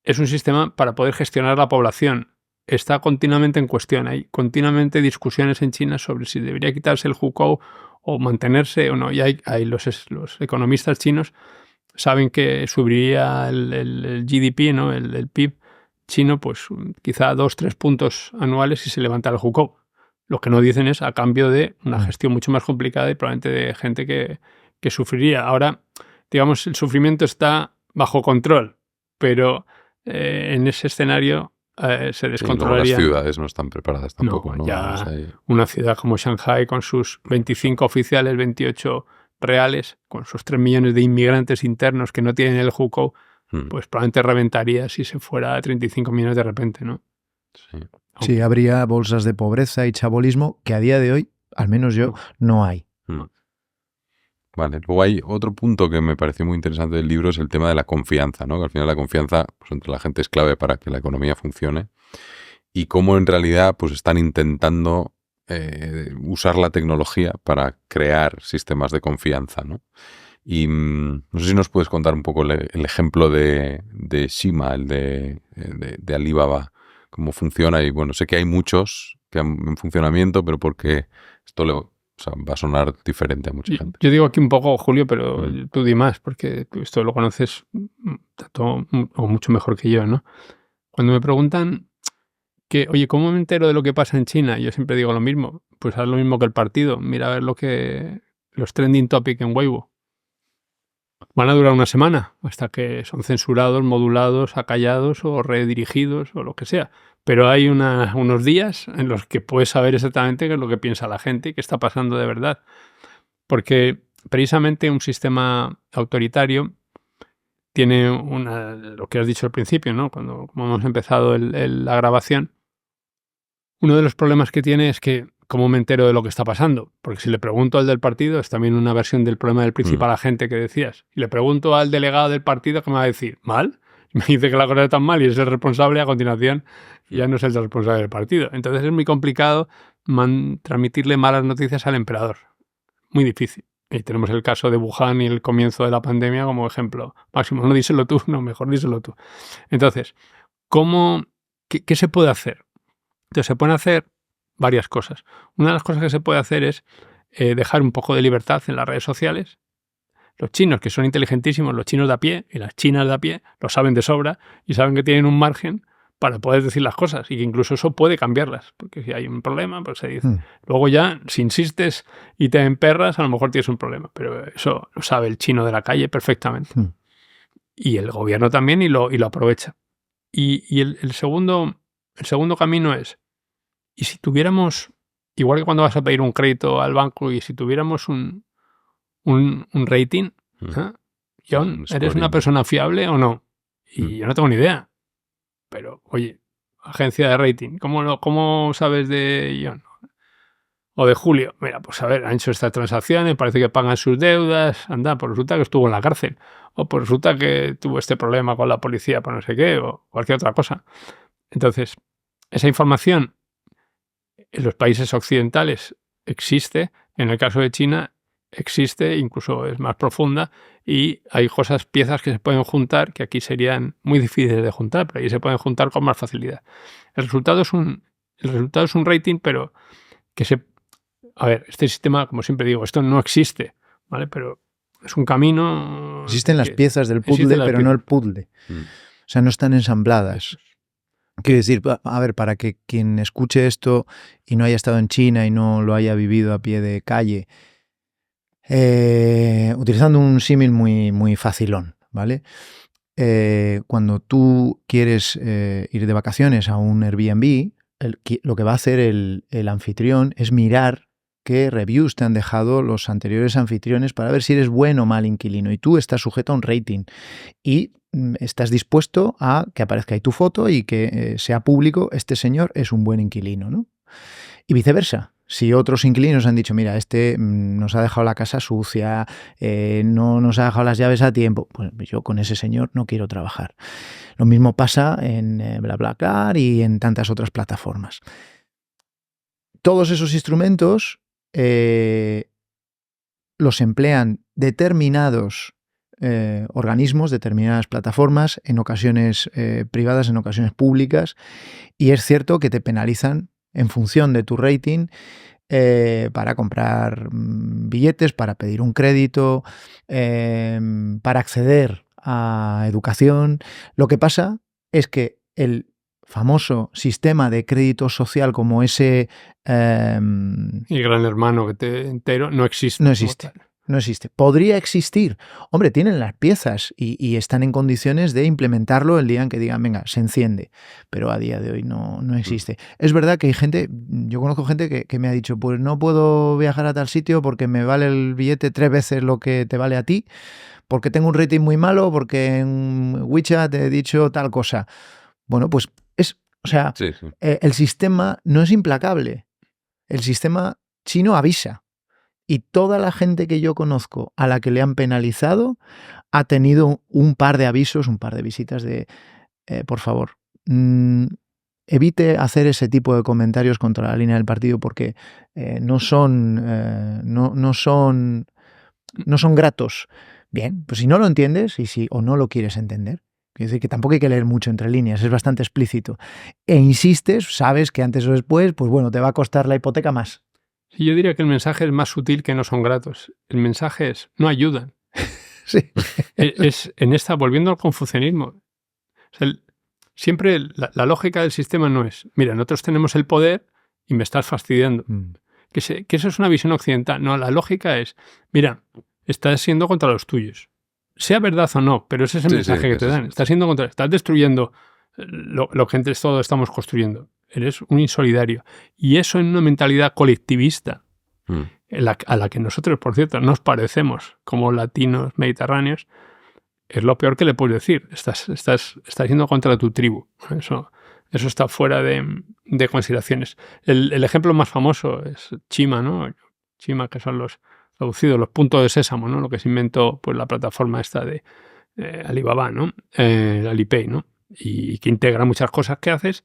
es un sistema para poder gestionar la población. Está continuamente en cuestión. Hay continuamente discusiones en China sobre si debería quitarse el hukou o mantenerse o no. Y hay los economistas chinos saben que subiría el GDP, ¿no? El PIB chino, pues quizá 2-3 puntos anuales si se levanta el hukou. Lo que no dicen es a cambio de una gestión mucho más complicada y probablemente de gente que sufriría. Ahora, digamos, el sufrimiento está bajo control, pero en ese escenario se descontrolaría. Las ciudades no están preparadas tampoco, ¿no? Ya una ciudad como Shanghai con sus 25 oficiales, 28 reales, con sus 3 millones de inmigrantes internos que no tienen el hukou, pues probablemente reventaría si se fuera a 35 millones de repente, ¿no? Sí, habría bolsas de pobreza y chabolismo que a día de hoy, al menos yo, no hay. Vale, luego hay otro punto que me pareció muy interesante del libro, es el tema de la confianza, ¿no? Que al final la confianza pues, entre la gente es clave para que la economía funcione y cómo en realidad pues están intentando usar la tecnología para crear sistemas de confianza, ¿no? Y no sé si nos puedes contar un poco el ejemplo de Shima, el de Alibaba, cómo funciona. Y bueno, sé que hay muchos que en funcionamiento, pero porque esto va a sonar diferente a mucha gente. Yo digo aquí un poco, Julio, pero tú di más, porque tú esto lo conoces tanto o mucho mejor que yo, ¿no? Cuando me preguntan que, oye, ¿cómo me entero de lo que pasa en China? Yo siempre digo lo mismo. Pues haz lo mismo que el partido. Mira a ver los trending topics en Weibo. Van a durar una semana hasta que son censurados, modulados, acallados o redirigidos o lo que sea. Pero hay unos días en los que puedes saber exactamente qué es lo que piensa la gente y qué está pasando de verdad. Porque precisamente un sistema autoritario tiene lo que has dicho al principio, ¿no? Como hemos empezado la grabación, uno de los problemas que tiene es que ¿cómo me entero de lo que está pasando? Porque si le pregunto al del partido, es también una versión del problema del principal agente que decías. Y le pregunto al delegado del partido, ¿qué me va a decir? ¿Mal? Y me dice que la cosa está mal y es el responsable, a continuación ya no es el responsable del partido. Entonces es muy complicado transmitirle malas noticias al emperador. Muy difícil. Y tenemos el caso de Wuhan y el comienzo de la pandemia como ejemplo máximo. No díselo tú, no, mejor díselo tú. Entonces, ¿qué se puede hacer? Entonces se pueden hacer varias cosas. Una de las cosas que se puede hacer es dejar un poco de libertad en las redes sociales. Los chinos, que son inteligentísimos, los chinos de a pie y las chinas de a pie, lo saben de sobra y saben que tienen un margen para poder decir las cosas y que incluso eso puede cambiarlas. Porque si hay un problema, pues se dice. Luego ya, si insistes y te emperras, a lo mejor tienes un problema. Pero eso lo sabe el chino de la calle perfectamente. Y el gobierno también y lo aprovecha. Y el segundo camino es, y si tuviéramos, igual que cuando vas a pedir un crédito al banco, y si tuviéramos un rating, John, ¿eres una persona fiable o no? Y yo no tengo ni idea. Pero, oye, agencia de rating, ¿cómo sabes de John? O de Julio. Mira, pues a ver, han hecho estas transacciones, parece que pagan sus deudas, anda, pues resulta que estuvo en la cárcel. O pues resulta que tuvo este problema con la policía por no sé qué, o cualquier otra cosa. Entonces, esa información en los países occidentales existe, en el caso de China existe, incluso es más profunda, y hay piezas que se pueden juntar que aquí serían muy difíciles de juntar, pero ahí se pueden juntar con más facilidad. El resultado es un rating, pero a ver, este sistema, como siempre digo, esto no existe, ¿vale? Pero es un camino. Existen las piezas del puzzle, pero no el puzzle. O sea, no están ensambladas. Quiero decir, a ver, para que quien escuche esto y no haya estado en China y no lo haya vivido a pie de calle, utilizando un símil muy, muy facilón, ¿vale? Cuando tú quieres ir de vacaciones a un Airbnb, lo que va a hacer el anfitrión es mirar qué reviews te han dejado los anteriores anfitriones para ver si eres buen o mal inquilino. Y tú estás sujeto a un rating y estás dispuesto a que aparezca ahí tu foto y que sea público, este señor es un buen inquilino, ¿no? Y viceversa. Si otros inquilinos han dicho, mira, este nos ha dejado la casa sucia, no nos ha dejado las llaves a tiempo, pues yo con ese señor no quiero trabajar. Lo mismo pasa en BlaBlaCar y en tantas otras plataformas. Todos esos instrumentos los emplean determinados organismos, determinadas plataformas, en ocasiones privadas, en ocasiones públicas, y es cierto que te penalizan en función de tu rating para comprar billetes, para pedir un crédito, para acceder a educación. Lo que pasa es que el famoso sistema de crédito social como ese... y Gran Hermano que te entero no existe. No existe. No existe. Podría existir. Hombre, tienen las piezas y están en condiciones de implementarlo el día en que digan, venga, se enciende. Pero a día de hoy no existe. Es verdad que hay gente, yo conozco gente que me ha dicho, pues no puedo viajar a tal sitio porque me vale el billete 3 veces lo que te vale a ti, porque tengo un rating muy malo, porque en WeChat he dicho tal cosa. Bueno, pues sí. El sistema no es implacable. El sistema chino avisa. Y toda la gente que yo conozco a la que le han penalizado ha tenido un par de avisos, un par de visitas de, por favor, evite hacer ese tipo de comentarios contra la línea del partido porque no son gratos. Bien, pues si no lo entiendes o no lo quieres entender, quiero decir que tampoco hay que leer mucho entre líneas, es bastante explícito, e insistes, sabes que antes o después, pues bueno, te va a costar la hipoteca más. Sí, yo diría que el mensaje es más sutil que no son gratos. El mensaje es, no ayudan. Sí. Volviendo al confucianismo, o sea, siempre la lógica del sistema no es, mira, nosotros tenemos el poder y me estás fastidiando. Que eso es una visión occidental. No, la lógica es, mira, estás siendo contra los tuyos. Sea verdad o no, pero ese es el mensaje que te dan. Estás destruyendo lo que entre todos estamos construyendo. Eres un insolidario. Y eso en una mentalidad colectivista, a la que nosotros, por cierto, nos parecemos como latinos mediterráneos, es lo peor que le puedes decir. Estás yendo contra tu tribu. Eso está fuera de consideraciones. El ejemplo más famoso es Chima, ¿no? Chima, que son los traducidos, los puntos de sésamo, ¿no? Lo que se inventó pues, la plataforma esta de Alibaba, ¿no? Alipay, ¿no? Y que integra muchas cosas que haces.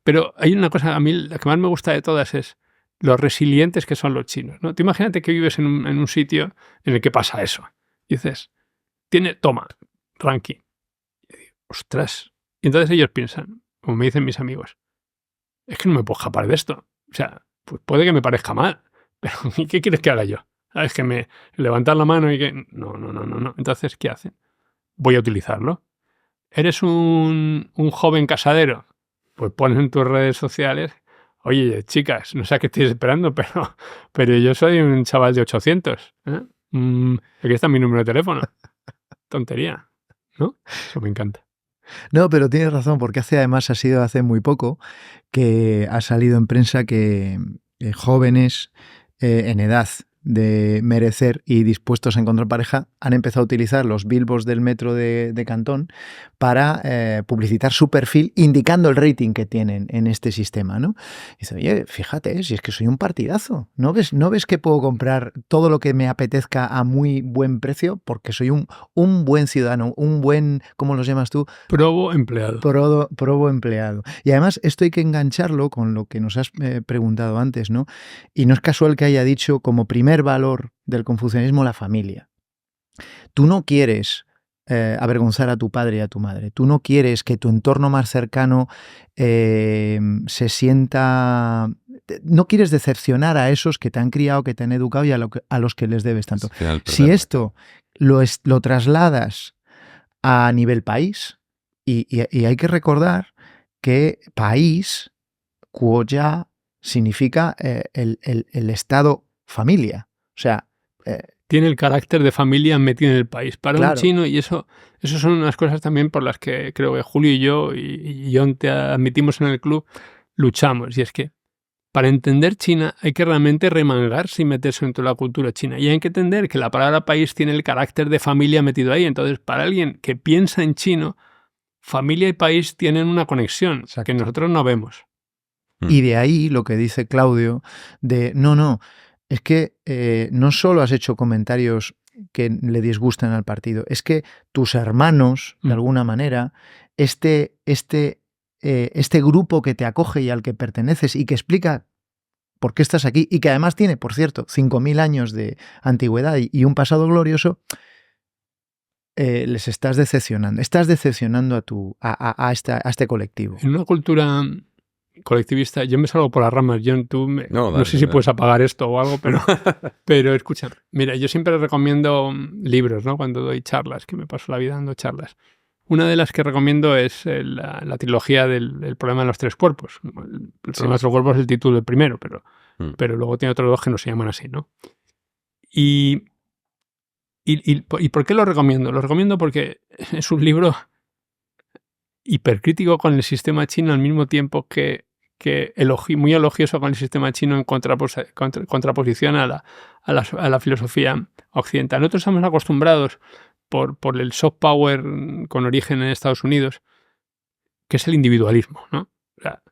Pero hay una cosa, a mí la que más me gusta de todas es los resilientes que son los chinos, ¿no? Tú imagínate que vives en un sitio en el que pasa eso. Y dices, toma, ranking. Y digo, ostras. Y entonces ellos piensan, como me dicen mis amigos, es que no me puedo escapar de esto. O sea, pues puede que me parezca mal, pero ¿y qué quieres que haga yo? ¿Sabes? Que me levantar la mano y que... No. Entonces, ¿qué hacen? Voy a utilizarlo. ¿Eres un joven casadero? Pues pones en tus redes sociales, oye, chicas, no sé a qué estáis esperando, pero yo soy un chaval de 800. Aquí está mi número de teléfono. Tontería, ¿no? Eso me encanta. No, pero tienes razón, porque ha sido hace muy poco que ha salido en prensa que jóvenes en edad de merecer y dispuestos a encontrar pareja han empezado a utilizar los billboards del metro de Cantón para publicitar su perfil indicando el rating que tienen en este sistema, ¿no? Y dice, oye, fíjate, si es que soy un partidazo, ¿no ves que puedo comprar todo lo que me apetezca a muy buen precio? Porque soy un buen ciudadano, un buen, ¿cómo los llamas tú? Probo empleado. Probo empleado. Y además esto hay que engancharlo con lo que nos has preguntado antes, ¿no? Y no es casual que haya dicho como primer valor del confucianismo la familia. Tú no quieres avergonzar a tu padre y a tu madre. Tú no quieres que tu entorno más cercano se sienta... No quieres decepcionar a esos que te han criado, que te han educado y a los que les debes tanto. Si esto lo trasladas a nivel país, y hay que recordar que país, Kuo-ya, significa el estado familia. O sea... tiene el carácter de familia metido en el país. Para un chino, y eso son unas cosas también por las que creo que Julio y yo, y John te admitimos en el club, luchamos. Y es que para entender China hay que realmente remangarse y meterse dentro de la cultura china. Y hay que entender que la palabra país tiene el carácter de familia metido ahí. Entonces, para alguien que piensa en chino, familia y país tienen una conexión que nosotros no vemos. Y de ahí lo que dice Claudio de, no, es que no solo has hecho comentarios que le disgustan al partido, es que tus hermanos, de alguna manera, este grupo que te acoge y al que perteneces y que explica por qué estás aquí y que además tiene, por cierto, 5.000 años de antigüedad y un pasado glorioso, les estás decepcionando. Estás decepcionando a este colectivo. En una cultura colectivista, yo me salgo por las ramas, John, no sé si puedes apagar esto o algo, pero escucha, mira, yo siempre recomiendo libros, ¿no? Cuando doy charlas, que me paso la vida dando charlas. Una de las que recomiendo es la trilogía del problema de los tres cuerpos. El problema de los tres cuerpos es el título del primero, pero luego tiene otros dos que no se llaman así, ¿no? ¿Y por qué lo recomiendo? Lo recomiendo porque es un libro hipercrítico con el sistema chino al mismo tiempo que muy elogioso con el sistema chino en contraposición a la filosofía occidental. Nosotros estamos acostumbrados por el soft power con origen en Estados Unidos, que es el individualismo, ¿no? O sea,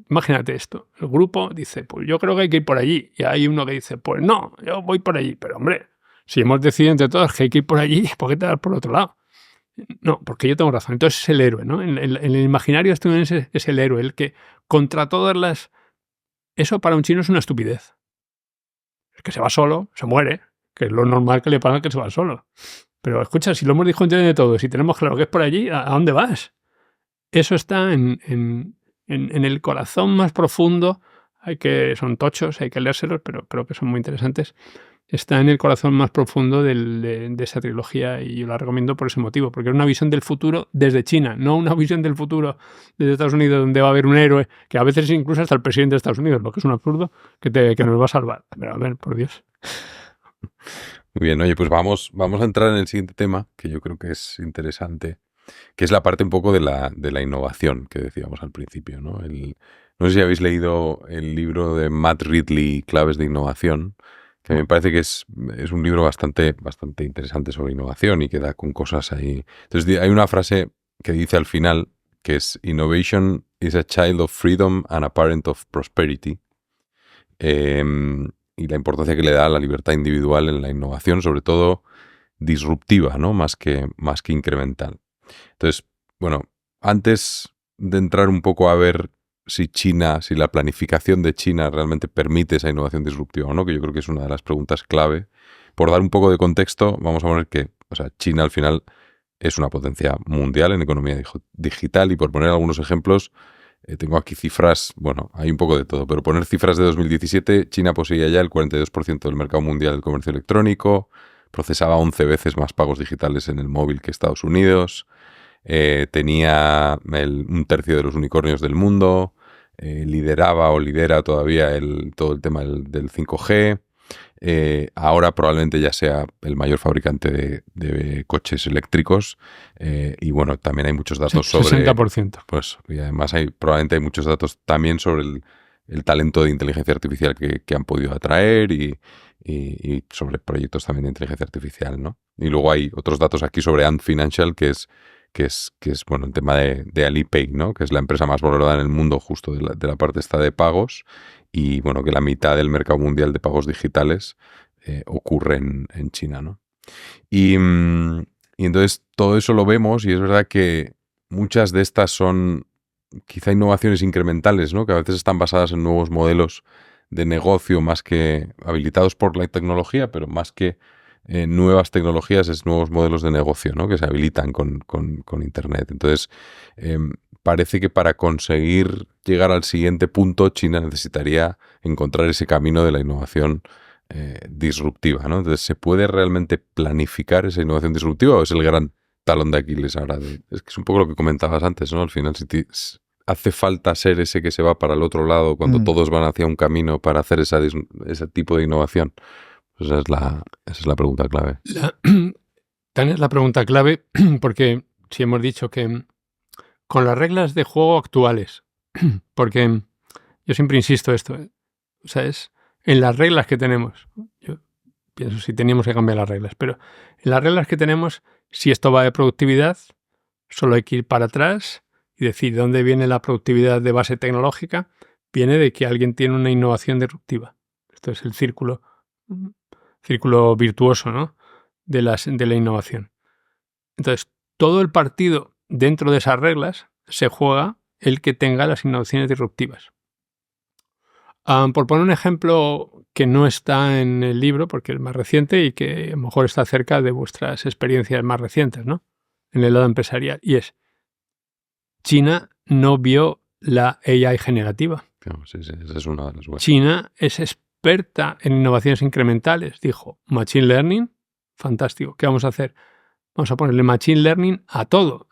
imagínate esto. El grupo dice, pues yo creo que hay que ir por allí. Y hay uno que dice, pues no, yo voy por allí. Pero hombre, si hemos decidido entre todos que hay que ir por allí, ¿por qué te vas por otro lado? No, porque yo tengo razón. Entonces es el héroe, ¿no? En el imaginario estadounidense es el héroe, el que contra todas las... Eso para un chino es una estupidez. El que se va solo, se muere, que es lo normal que le pasa al que se va solo. Pero escucha, si lo hemos dicho entre todos, si tenemos claro que es por allí, ¿a dónde vas? Eso está en el corazón más profundo. Son tochos, hay que leérselos, pero creo que son muy interesantes. Está en el corazón más profundo de esa trilogía y yo la recomiendo por ese motivo, porque es una visión del futuro desde China, no una visión del futuro desde Estados Unidos donde va a haber un héroe, que a veces incluso hasta el presidente de Estados Unidos, lo que es un absurdo, que nos va a salvar. Pero a ver, por Dios. Muy bien, oye, pues vamos a entrar en el siguiente tema, que yo creo que es interesante, que es la parte un poco de la innovación que decíamos al principio, ¿no? No sé si habéis leído el libro de Matt Ridley, Claves de Innovación, que me parece que es un libro bastante interesante sobre innovación y que da con cosas ahí. Entonces hay una frase que dice al final que es "Innovation is a child of freedom and a parent of prosperity". Y la importancia que le da a la libertad individual en la innovación, sobre todo disruptiva, ¿no? Más que incremental. Entonces, bueno, antes de entrar un poco a ver si la planificación de China realmente permite esa innovación disruptiva o no, que yo creo que es una de las preguntas clave. Por dar un poco de contexto, vamos a poner que China al final es una potencia mundial en economía digital y por poner algunos ejemplos, tengo aquí cifras, bueno, hay un poco de todo, pero poner cifras de 2017, China poseía ya el 42% del mercado mundial del comercio electrónico, procesaba 11 veces más pagos digitales en el móvil que Estados Unidos, tenía un tercio de los unicornios del mundo, lideraba o lidera todavía todo el tema del 5G, ahora probablemente ya sea el mayor fabricante de coches eléctricos y bueno, también hay muchos datos sobre... 60%. Pues, y además probablemente hay muchos datos también sobre el talento de inteligencia artificial que han podido atraer y sobre proyectos también de inteligencia artificial, ¿no? Y luego hay otros datos aquí sobre Ant Financial, que es bueno, el tema de Alipay, ¿no? Que es la empresa más valorada en el mundo justo de la parte esta de pagos y bueno, que la mitad del mercado mundial de pagos digitales ocurre en China, ¿no? Y entonces todo eso lo vemos y es verdad que muchas de estas son quizá innovaciones incrementales, ¿no? Que a veces están basadas en nuevos modelos de negocio más que habilitados por la tecnología, pero más que nuevas tecnologías es nuevos modelos de negocio, ¿no? Que se habilitan con Internet. Entonces, parece que para conseguir llegar al siguiente punto, China necesitaría encontrar ese camino de la innovación disruptiva, ¿no? Entonces, ¿se puede realmente planificar esa innovación disruptiva o es el gran talón de Aquiles ahora? Es que es un poco lo que comentabas antes, ¿no? Al final, si hace falta ser ese que se va para el otro lado cuando todos van hacia un camino para hacer ese tipo de innovación. Pues esa es la pregunta clave. Tan es la pregunta clave porque si hemos dicho que con las reglas de juego actuales, porque yo siempre insisto esto, o sea, es en las reglas que tenemos. Yo pienso si teníamos que cambiar las reglas, pero en las reglas que tenemos, si esto va de productividad, solo hay que ir para atrás y decir dónde viene la productividad de base tecnológica, viene de que alguien tiene una innovación disruptiva. Esto es el círculo virtuoso, ¿no? de la innovación. Entonces, todo el partido dentro de esas reglas se juega el que tenga las innovaciones disruptivas. Por poner un ejemplo que no está en el libro, porque es más reciente y que a lo mejor está cerca de vuestras experiencias más recientes, ¿no? En el lado empresarial. Y es, China no vio la AI generativa. Sí, esa es una de las buenas. China es experta en innovaciones incrementales. Dijo, Machine Learning, fantástico. ¿Qué vamos a hacer? Vamos a ponerle Machine Learning a todo.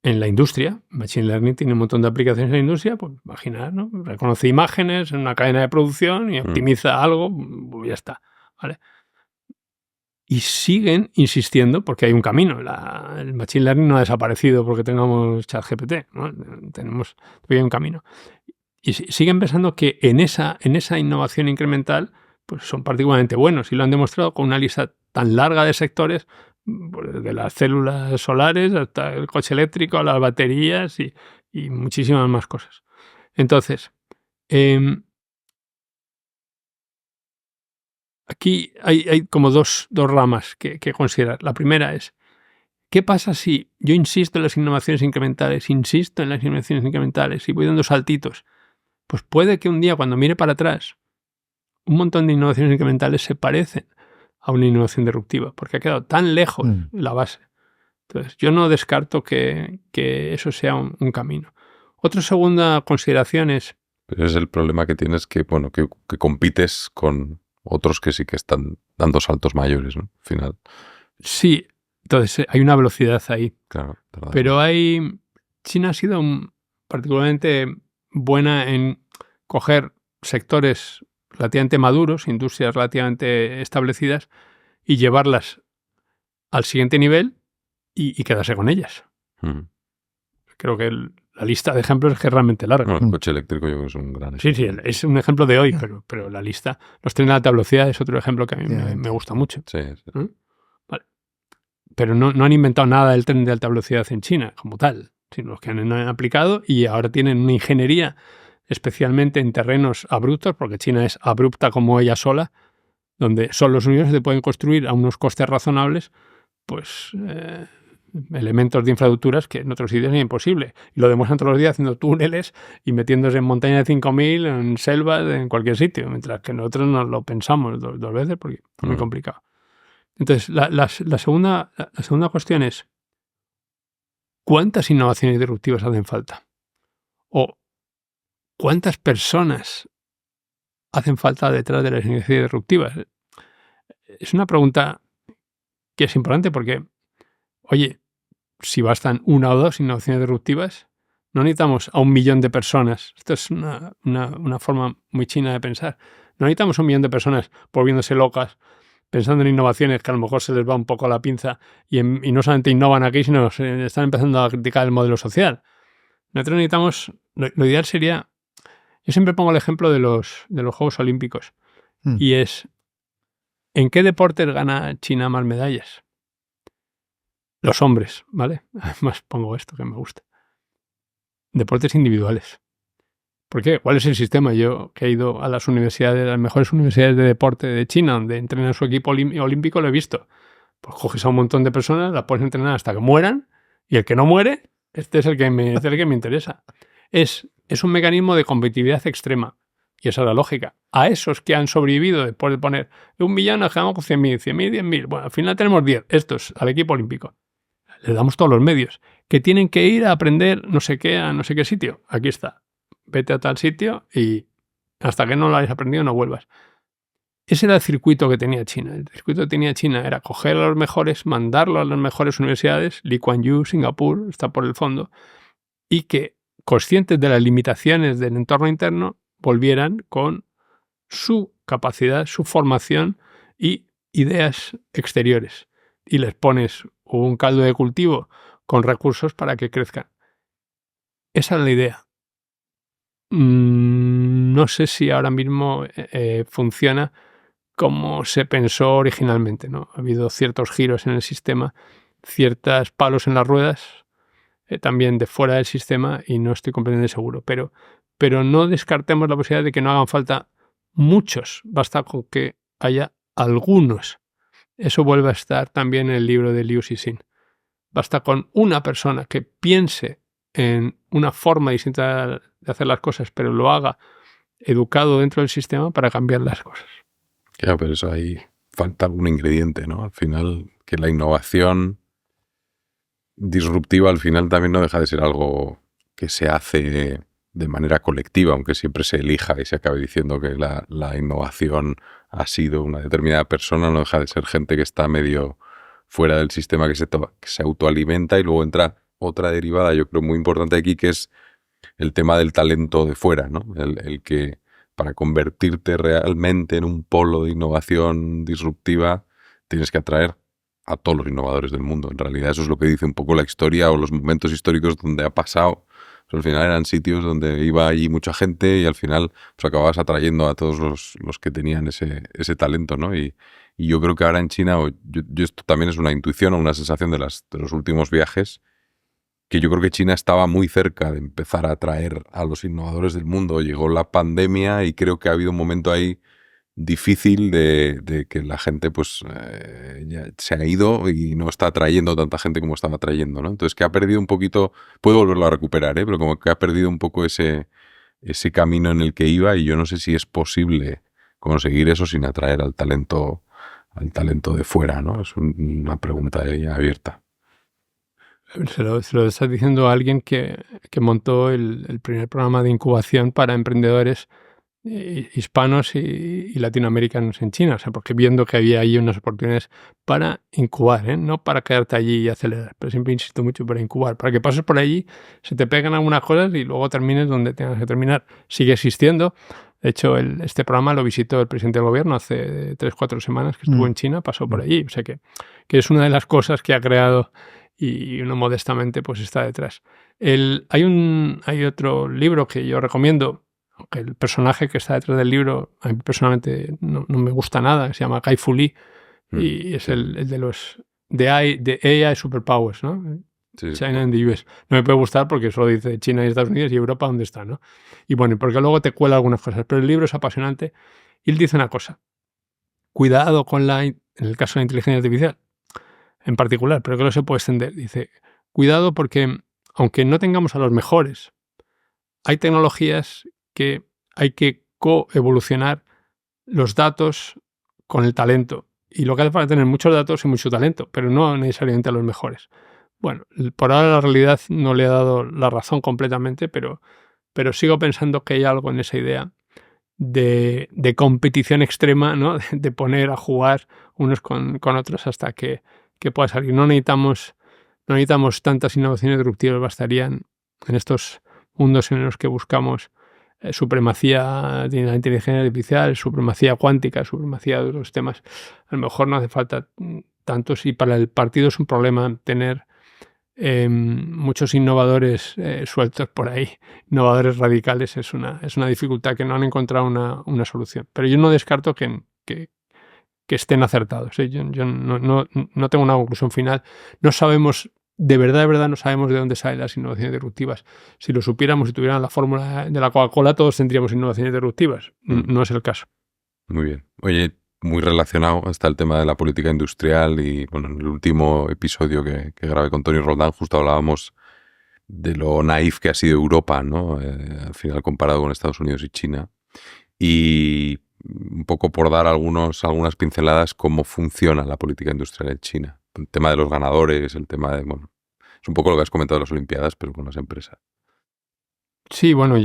En la industria, Machine Learning tiene un montón de aplicaciones en la industria, pues imaginar, ¿no? Reconoce imágenes en una cadena de producción y optimiza algo, pues ya está, ¿vale? Y siguen insistiendo porque hay un camino. El Machine Learning no ha desaparecido porque tengamos ChatGPT, ¿no? Todavía hay un camino. Y siguen pensando que en esa innovación incremental pues son particularmente buenos y lo han demostrado con una lista tan larga de sectores, desde las células solares hasta el coche eléctrico, las baterías y muchísimas más cosas. Entonces, aquí hay como dos ramas que considerar. La primera es, ¿qué pasa si yo insisto en las innovaciones incrementales y voy dando saltitos? Pues puede que un día cuando mire para atrás, un montón de innovaciones incrementales se parecen a una innovación disruptiva, porque ha quedado tan lejos la base. Entonces, yo no descarto que eso sea un camino. Otra segunda consideración es... Pero es el problema que tienes que compites con otros que sí que están dando saltos mayores, ¿no? Al final. Sí, entonces hay una velocidad ahí. Claro, pero China ha sido particularmente buena en coger sectores relativamente maduros, industrias relativamente establecidas, y llevarlas al siguiente nivel y quedarse con ellas. Creo que la lista de ejemplos es que es realmente larga. Bueno, el coche eléctrico yo creo que es un gran ejemplo. Sí, es un ejemplo de hoy, pero la lista, los trenes de alta velocidad es otro ejemplo que a mí me gusta mucho. Sí. Vale. Pero no han inventado nada del tren de alta velocidad en China como tal, sino los que han aplicado y ahora tienen una ingeniería especialmente en terrenos abruptos, porque China es abrupta como ella sola, donde son los únicos que se pueden construir a unos costes razonables, pues elementos de infraestructuras que en otros sitios es imposible. Y lo demuestran todos los días haciendo túneles y metiéndose en montañas de 5.000, en selvas, en cualquier sitio, mientras que nosotros nos lo pensamos dos veces porque es muy complicado. Entonces, la segunda cuestión es, ¿cuántas innovaciones disruptivas hacen falta? O ¿cuántas personas hacen falta detrás de las iniciativas disruptivas? Es una pregunta que es importante porque, oye, si bastan una o dos innovaciones disruptivas, no necesitamos a 1 millón de personas. Esto es una forma muy china de pensar. No necesitamos a 1 millón de personas volviéndose locas, pensando en innovaciones que a lo mejor se les va un poco la pinza y no solamente innovan aquí, sino están empezando a criticar el modelo social. Nosotros necesitamos, lo ideal sería, yo siempre pongo el ejemplo de los Juegos Olímpicos y es, ¿en qué deportes gana China más medallas? Los hombres, ¿vale? Además pongo esto que me gusta. Deportes individuales. ¿Por qué? ¿Cuál es el sistema? Yo que he ido a las mejores universidades de deporte de China, donde entrenan su equipo olímpico, lo he visto. Pues coges a un montón de personas, las puedes entrenar hasta que mueran, y el que no muere, este es el que me interesa. Es un mecanismo de competitividad extrema. Y esa es la lógica. A esos que han sobrevivido después de poner de 1 millón, nos quedamos con 100.000, 10.000. Bueno, al final tenemos 10. Estos al equipo olímpico. Les damos todos los medios. Que tienen que ir a aprender no sé qué a no sé qué sitio. Aquí está. Vete a tal sitio y hasta que no lo hayas aprendido no vuelvas. Ese era el circuito que tenía China. El circuito que tenía China era coger a los mejores, mandarlo a las mejores universidades, Lee Kuan Yew, Singapur, está por el fondo, y que, conscientes de las limitaciones del entorno interno, volvieran con su capacidad, su formación y ideas exteriores. Y les pones un caldo de cultivo con recursos para que crezcan. Esa es la idea. No sé si ahora mismo funciona como se pensó originalmente, ¿no? Ha habido ciertos giros en el sistema, ciertos palos en las ruedas, también de fuera del sistema y no estoy completamente seguro. Pero no descartemos la posibilidad de que no hagan falta muchos, basta con que haya algunos. Eso vuelve a estar también en el libro de Liu Cixin. Basta con una persona que piense en una forma distinta de hacer las cosas, pero lo haga educado dentro del sistema para cambiar las cosas. Claro, pero eso ahí falta algún ingrediente, ¿no? Al final, que la innovación disruptiva al final también no deja de ser algo que se hace de manera colectiva, aunque siempre se elija y se acabe diciendo que la innovación ha sido una determinada persona, no deja de ser gente que está medio fuera del sistema, que se autoalimenta, y luego entra otra derivada, yo creo, muy importante aquí, que es el tema del talento de fuera, ¿no? El que para convertirte realmente en un polo de innovación disruptiva tienes que atraer a todos los innovadores del mundo. En realidad eso es lo que dice un poco la historia o los momentos históricos donde ha pasado. Pues al final eran sitios donde iba allí mucha gente y al final pues acababas atrayendo a todos los que tenían ese talento, ¿no? Y yo creo que ahora en China, esto también es una intuición o una sensación de los últimos viajes, que yo creo que China estaba muy cerca de empezar a atraer a los innovadores del mundo. Llegó la pandemia y creo que ha habido un momento ahí difícil de que la gente pues ya se ha ido y no está atrayendo tanta gente como estaba atrayendo, ¿no? Entonces que ha perdido un poquito, puede volverlo a recuperar, pero como que ha perdido un poco ese camino en el que iba, y yo no sé si es posible conseguir eso sin atraer al talento de fuera, ¿no? Es una pregunta ahí abierta. Se lo estás diciendo a alguien que montó el primer programa de incubación para emprendedores hispanos y latinoamericanos en China. O sea, porque viendo que había ahí unas oportunidades para incubar, no para quedarte allí y acelerar. Pero siempre insisto mucho para incubar. Para que pases por allí, se te pegan algunas cosas y luego termines donde tengas que terminar. Sigue existiendo. De hecho, este programa lo visitó el presidente del gobierno hace 3-4 semanas que estuvo en China, pasó por allí. O sea que es una de las cosas que ha creado y uno modestamente pues está detrás. Hay otro libro que yo recomiendo, aunque el personaje que está detrás del libro a mí personalmente no me gusta nada, se llama Kai Fu Lee, y es el de los de AI Superpowers, ¿no? Sí. China and the US. No me puede gustar porque solo dice China y Estados Unidos y Europa dónde está, ¿no? Y bueno, porque luego te cuela algunas cosas, pero el libro es apasionante y él dice una cosa: cuidado con en el caso de la inteligencia artificial en particular, pero que no se puede extender. Dice, cuidado porque aunque no tengamos a los mejores, hay tecnologías que hay que coevolucionar los datos con el talento. Y lo que hace falta es tener muchos datos y mucho talento, pero no necesariamente a los mejores. Bueno, por ahora la realidad no le ha dado la razón completamente, pero sigo pensando que hay algo en esa idea de competición extrema, ¿no? De poner a jugar unos con otros hasta que pueda salir. No necesitamos tantas innovaciones disruptivas, bastarían en estos mundos en los que buscamos supremacía de la inteligencia artificial, supremacía cuántica, supremacía de otros temas. A lo mejor no hace falta tantos, y para el partido es un problema tener muchos innovadores sueltos por ahí, innovadores radicales. Es una dificultad que no han encontrado una solución. Pero yo no descarto que estén acertados. Yo no tengo una conclusión final. No sabemos, de verdad no sabemos de dónde salen las innovaciones disruptivas. Si lo supiéramos y tuvieran la fórmula de la Coca-Cola, todos tendríamos innovaciones disruptivas. No es el caso. Muy bien. Oye, muy relacionado está el tema de la política industrial y, bueno, en el último episodio que grabé con Tony Roldán justo hablábamos de lo naif que ha sido Europa, ¿no? Al final comparado con Estados Unidos y China. Y un poco por dar algunas pinceladas cómo funciona la política industrial en China. El tema de los ganadores, el tema de, bueno, es un poco lo que has comentado de las Olimpiadas, pero con las empresas. Sí, bueno,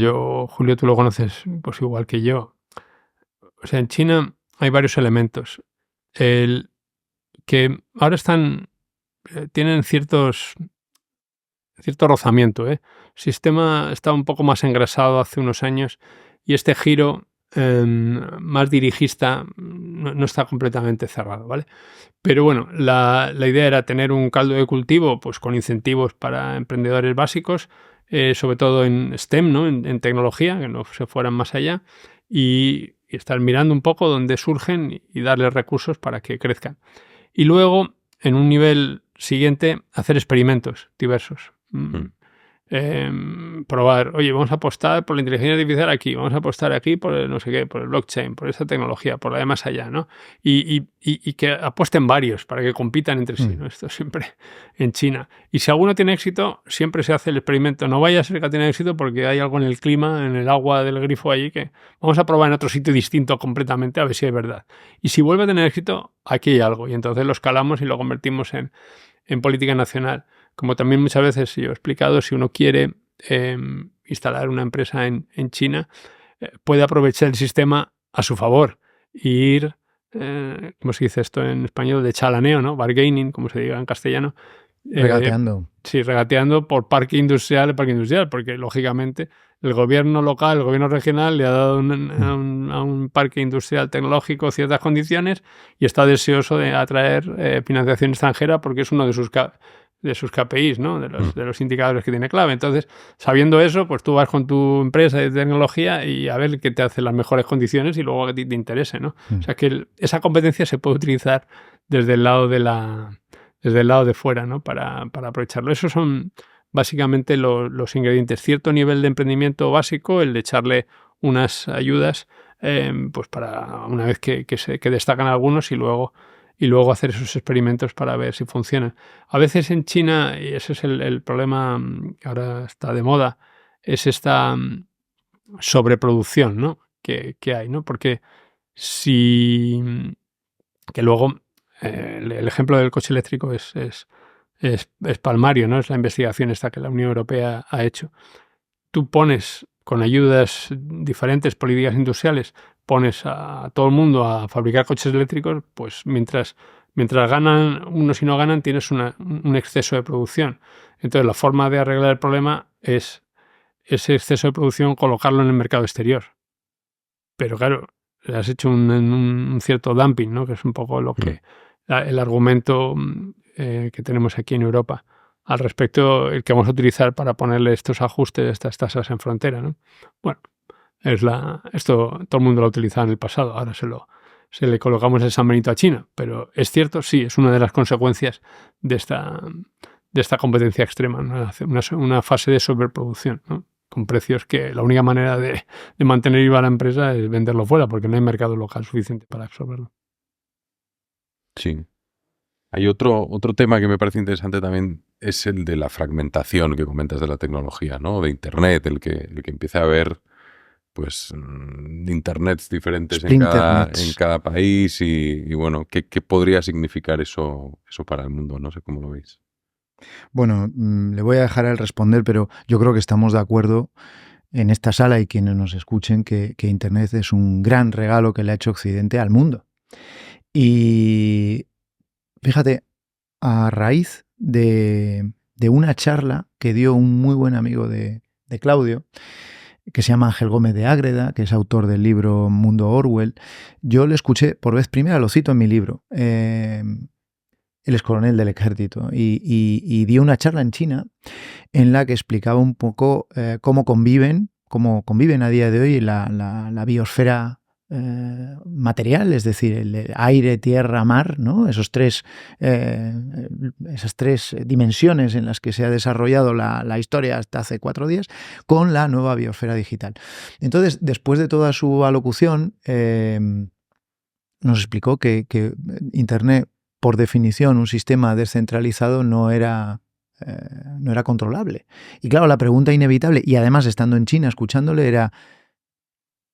Julio, tú lo conoces pues igual que yo. O sea, en China hay varios elementos. El que ahora tienen cierto rozamiento, ¿eh? El sistema estaba un poco más engrasado hace unos años y este giro más dirigista no está completamente cerrado, ¿vale? Pero bueno, la idea era tener un caldo de cultivo pues con incentivos para emprendedores básicos, sobre todo en STEM, ¿no? En tecnología, que no se fueran más allá, y estar mirando un poco dónde surgen y darles recursos para que crezcan. Y luego, en un nivel siguiente, hacer experimentos diversos. Probar, oye, vamos a apostar por la inteligencia artificial aquí, vamos a apostar aquí por el no sé qué, por el blockchain, por esta tecnología, por la de más allá, ¿no? Y que apuesten varios para que compitan entre sí, ¿no? Esto siempre en China. Y si alguno tiene éxito, siempre se hace el experimento. No vaya a ser que tenga éxito porque hay algo en el clima, en el agua del grifo allí, que vamos a probar en otro sitio distinto completamente a ver si es verdad. Y si vuelve a tener éxito, aquí hay algo. Y entonces lo escalamos y lo convertimos en política nacional. Como también muchas veces yo he explicado, si uno quiere instalar una empresa en China, puede aprovechar el sistema a su favor e ir, ¿cómo se dice esto en español? De chalaneo, ¿no? Bargaining, como se diga en castellano. Regateando. Sí, regateando por parque industrial, porque lógicamente el gobierno local, el gobierno regional le ha dado a un parque industrial tecnológico ciertas condiciones y está deseoso de atraer financiación extranjera porque es uno de sus KPIs, ¿no? De los indicadores que tiene clave. Entonces, sabiendo eso, pues tú vas con tu empresa de tecnología y a ver qué te hace las mejores condiciones y luego que te interese, ¿no? O sea que esa competencia se puede utilizar desde el lado de fuera, ¿no? Para aprovecharlo. Esos son básicamente los ingredientes. Cierto nivel de emprendimiento básico, el de echarle unas ayudas, pues para una vez que destacan algunos y luego hacer esos experimentos para ver si funcionan. A veces en China, y ese es el problema que ahora está de moda, es esta sobreproducción, ¿no? que hay, ¿no? Porque que luego el ejemplo del coche eléctrico es palmario, ¿no? Es la investigación esta que la Unión Europea ha hecho. Tú pones con ayudas diferentes, políticas industriales, pones a todo el mundo a fabricar coches eléctricos, pues mientras ganan unos y no ganan, tienes un exceso de producción. Entonces, la forma de arreglar el problema es ese exceso de producción colocarlo en el mercado exterior. Pero claro, le has hecho un cierto dumping, ¿no? Que es un poco lo que el argumento que tenemos aquí en Europa al respecto, el que vamos a utilizar para ponerle estos ajustes, estas tasas en frontera, ¿no? Bueno, esto todo el mundo lo ha utilizado en el pasado, ahora se le colocamos el San Benito a China, pero es cierto, sí, es una de las consecuencias de esta competencia extrema, una fase de sobreproducción, ¿no? Con precios que la única manera de mantener viva la empresa es venderlo fuera, porque no hay mercado local suficiente para absorberlo. Sí. Hay otro tema que me parece interesante también, es el de la fragmentación que comentas de la tecnología, ¿no? De Internet, el que empieza a haber pues internets diferentes en cada país y bueno, ¿qué podría significar eso para el mundo? No sé cómo lo veis. Bueno, le voy a dejar a él responder, pero yo creo que estamos de acuerdo en esta sala y quienes nos escuchen que Internet es un gran regalo que le ha hecho Occidente al mundo. Y fíjate, a raíz de una charla que dio un muy buen amigo de Claudio, que se llama Ángel Gómez de Ágreda, que es autor del libro Mundo Orwell, yo le escuché por vez primera, lo cito en mi libro, él es coronel del ejército y dio una charla en China en la que explicaba un poco cómo conviven a día de hoy la biosfera material, es decir, el aire, tierra, mar, ¿no? Esas tres dimensiones en las que se ha desarrollado la historia hasta hace 4 días, con la nueva biosfera digital. Entonces, después de toda su alocución, nos explicó que Internet, por definición, un sistema descentralizado no era controlable. Y claro, la pregunta inevitable, y además estando en China escuchándole, era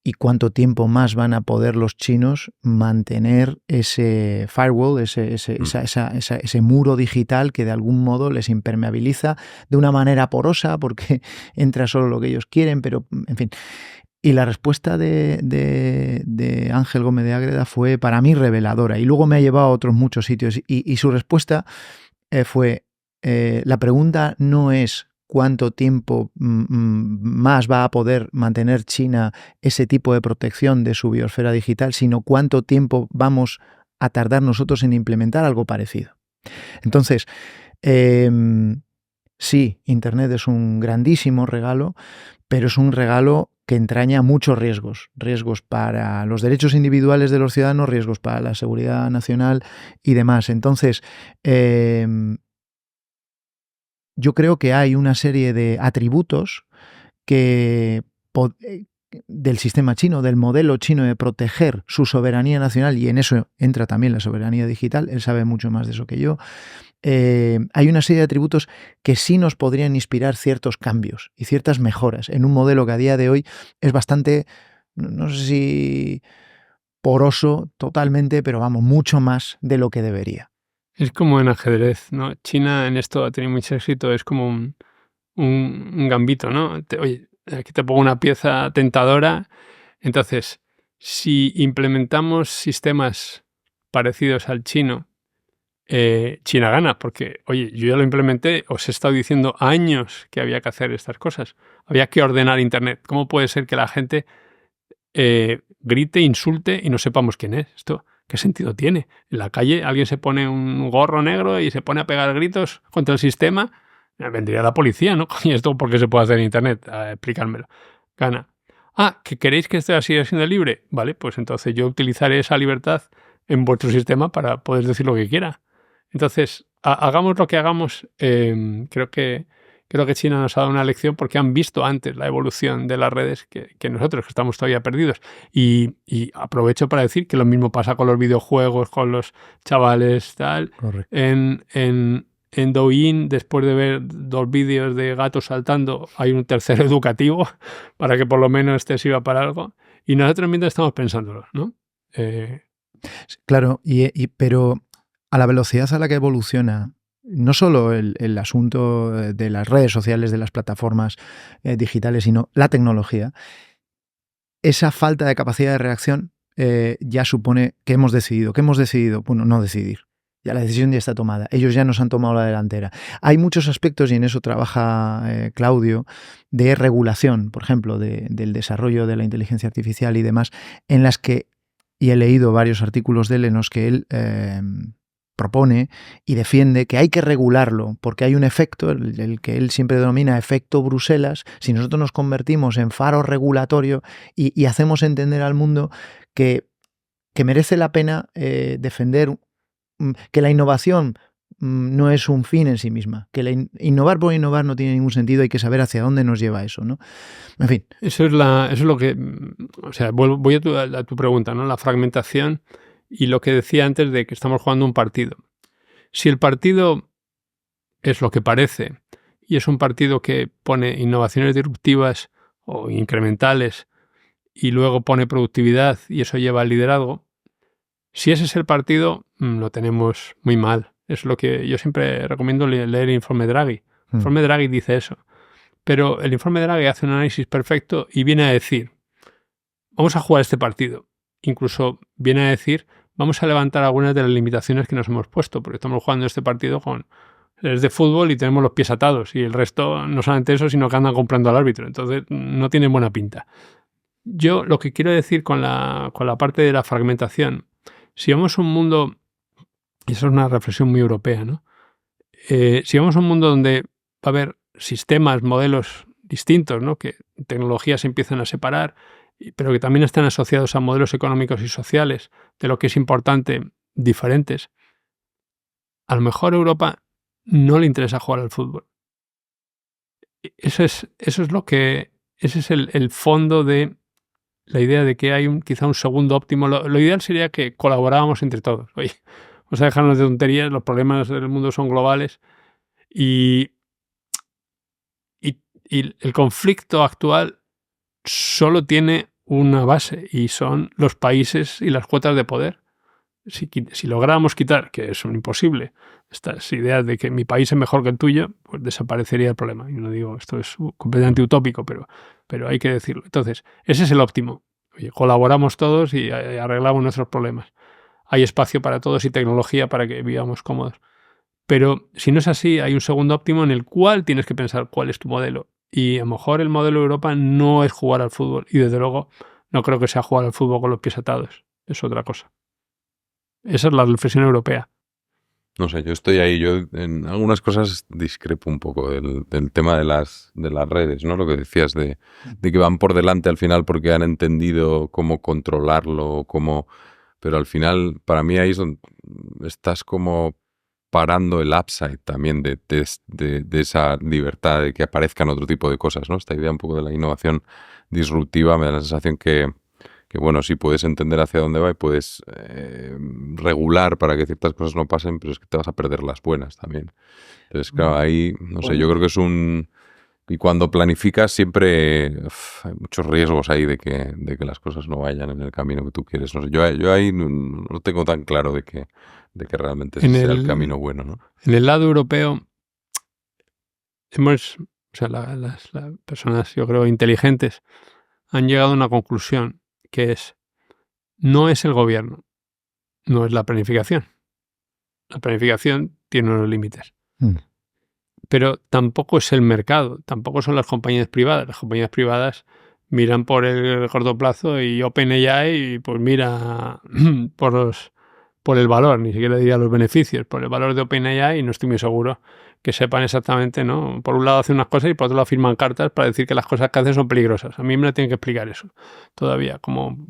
¿y cuánto tiempo más van a poder los chinos mantener ese firewall, ese muro digital que de algún modo les impermeabiliza de una manera porosa porque entra solo lo que ellos quieren, pero en fin? Y la respuesta de Ángel Gómez de Ágreda fue para mí reveladora y luego me ha llevado a otros muchos sitios y su respuesta fue, la pregunta no es cuánto tiempo más va a poder mantener China ese tipo de protección de su biosfera digital, sino cuánto tiempo vamos a tardar nosotros en implementar algo parecido. Entonces, sí, Internet es un grandísimo regalo, pero es un regalo que entraña muchos riesgos para los derechos individuales de los ciudadanos, riesgos para la seguridad nacional y demás. Entonces, yo creo que hay una serie de atributos que del sistema chino, del modelo chino de proteger su soberanía nacional, y en eso entra también la soberanía digital, él sabe mucho más de eso que yo, hay una serie de atributos que sí nos podrían inspirar ciertos cambios y ciertas mejoras en un modelo que a día de hoy es bastante, no sé si poroso totalmente, pero vamos, mucho más de lo que debería. Es como en ajedrez, ¿no? China en esto ha tenido mucho éxito, es como un gambito, ¿no? Oye, aquí te pongo una pieza tentadora. Entonces, si implementamos sistemas parecidos al chino, China gana, porque, oye, yo ya lo implementé, os he estado diciendo años que había que hacer estas cosas. Había que ordenar Internet. ¿Cómo puede ser que la gente grite, insulte y no sepamos quién es? ¿Esto qué sentido tiene? En la calle alguien se pone un gorro negro y se pone a pegar gritos contra el sistema. Vendría la policía, ¿no? ¿Y esto por qué se puede hacer en Internet? Explicármelo. Gana. ¿Que queréis que esto siga siendo libre? Vale, pues entonces yo utilizaré esa libertad en vuestro sistema para poder decir lo que quiera. Entonces, hagamos lo que hagamos, creo que China nos ha dado una lección porque han visto antes la evolución de las redes que nosotros, que estamos todavía perdidos. Y aprovecho para decir que lo mismo pasa con los videojuegos, con los chavales, tal. Correcto. En Douyin, después de ver 2 vídeos de gatos saltando, hay un tercero educativo para que por lo menos este sirva para algo. Y nosotros mientras estamos pensándolo, ¿no? Claro, pero a la velocidad a la que evoluciona no solo el asunto de las redes sociales, de las plataformas digitales, sino la tecnología, esa falta de capacidad de reacción ya supone que hemos decidido. ¿Qué hemos decidido? Bueno, no decidir. Ya la decisión ya está tomada. Ellos ya nos han tomado la delantera. Hay muchos aspectos, y en eso trabaja Claudio, de regulación, por ejemplo, del desarrollo de la inteligencia artificial y demás, en las que, y he leído varios artículos de él en los que él propone y defiende que hay que regularlo, porque hay un efecto, el que él siempre denomina efecto Bruselas. Si nosotros nos convertimos en faro regulatorio y hacemos entender al mundo que merece la pena defender que la innovación no es un fin en sí misma, que innovar por innovar no tiene ningún sentido, hay que saber hacia dónde nos lleva eso, ¿no? En fin. Eso es lo que, o sea, voy a tu pregunta, ¿no? La fragmentación y lo que decía antes de que estamos jugando un partido. Si el partido es lo que parece y es un partido que pone innovaciones disruptivas o incrementales y luego pone productividad y eso lleva al liderazgo, si ese es el partido, lo tenemos muy mal. Es lo que yo siempre recomiendo leer el informe Draghi. El informe Draghi dice eso. Pero el informe Draghi hace un análisis perfecto y viene a decir, vamos a jugar este partido. Incluso viene a decir, vamos a levantar algunas de las limitaciones que nos hemos puesto, porque estamos jugando este partido es de fútbol y tenemos los pies atados. Y el resto, no solamente eso, sino que andan comprando al árbitro. Entonces, no tiene buena pinta. Yo lo que quiero decir con la parte de la fragmentación, si vamos a un mundo, y eso es una reflexión muy europea, ¿no? Si vamos a un mundo donde va a haber sistemas, modelos distintos, ¿no? Que tecnologías se empiezan a separar, pero que también están asociados a modelos económicos y sociales de lo que es importante, diferentes, a lo mejor a Europa no le interesa jugar al fútbol. Ese es el fondo de la idea de que hay quizá un segundo óptimo. Lo ideal sería que colaboráramos entre todos. Oye, vamos a dejarnos de tonterías, los problemas del mundo son globales y el conflicto actual solo tiene una base y son los países y las cuotas de poder. Si lográramos quitar, que es imposible, estas ideas de que mi país es mejor que el tuyo, pues desaparecería el problema. Y no digo, esto es completamente utópico, pero hay que decirlo. Entonces, ese es el óptimo. Oye, colaboramos todos y arreglamos nuestros problemas. Hay espacio para todos y tecnología para que vivamos cómodos. Pero si no es así, hay un segundo óptimo en el cual tienes que pensar cuál es tu modelo. Y a lo mejor el modelo de Europa no es jugar al fútbol. Y desde luego no creo que sea jugar al fútbol con los pies atados. Es otra cosa. Esa es la reflexión europea. No sé, yo estoy ahí. Yo en algunas cosas discrepo un poco del tema de las redes, ¿no? Lo que decías de que van por delante al final porque han entendido cómo controlarlo, pero al final para mí ahí es donde estás como parando el upside también de esa libertad, de que aparezcan otro tipo de cosas, ¿no? Esta idea un poco de la innovación disruptiva me da la sensación que bueno, sí puedes entender hacia dónde va y puedes regular para que ciertas cosas no pasen, pero es que te vas a perder las buenas también. Entonces, claro, ahí, no sé, yo creo que es un... Y cuando planificas siempre hay muchos riesgos ahí de que las cosas no vayan en el camino que tú quieres. No sé, yo ahí no lo tengo tan claro de que realmente ese sea el camino bueno, ¿no? En el lado europeo hemos, o sea, las personas, yo creo, inteligentes han llegado a una conclusión que es: no es el gobierno, no es la planificación. La planificación tiene unos límites. Pero tampoco es el mercado, tampoco son las compañías privadas. Las compañías privadas miran por el corto plazo y OpenAI pues mira por el valor, ni siquiera diría los beneficios, por el valor de OpenAI, y no estoy muy seguro que sepan exactamente, ¿no? Por un lado hacen unas cosas y por otro lado firman cartas para decir que las cosas que hacen son peligrosas. A mí me lo tienen que explicar eso todavía,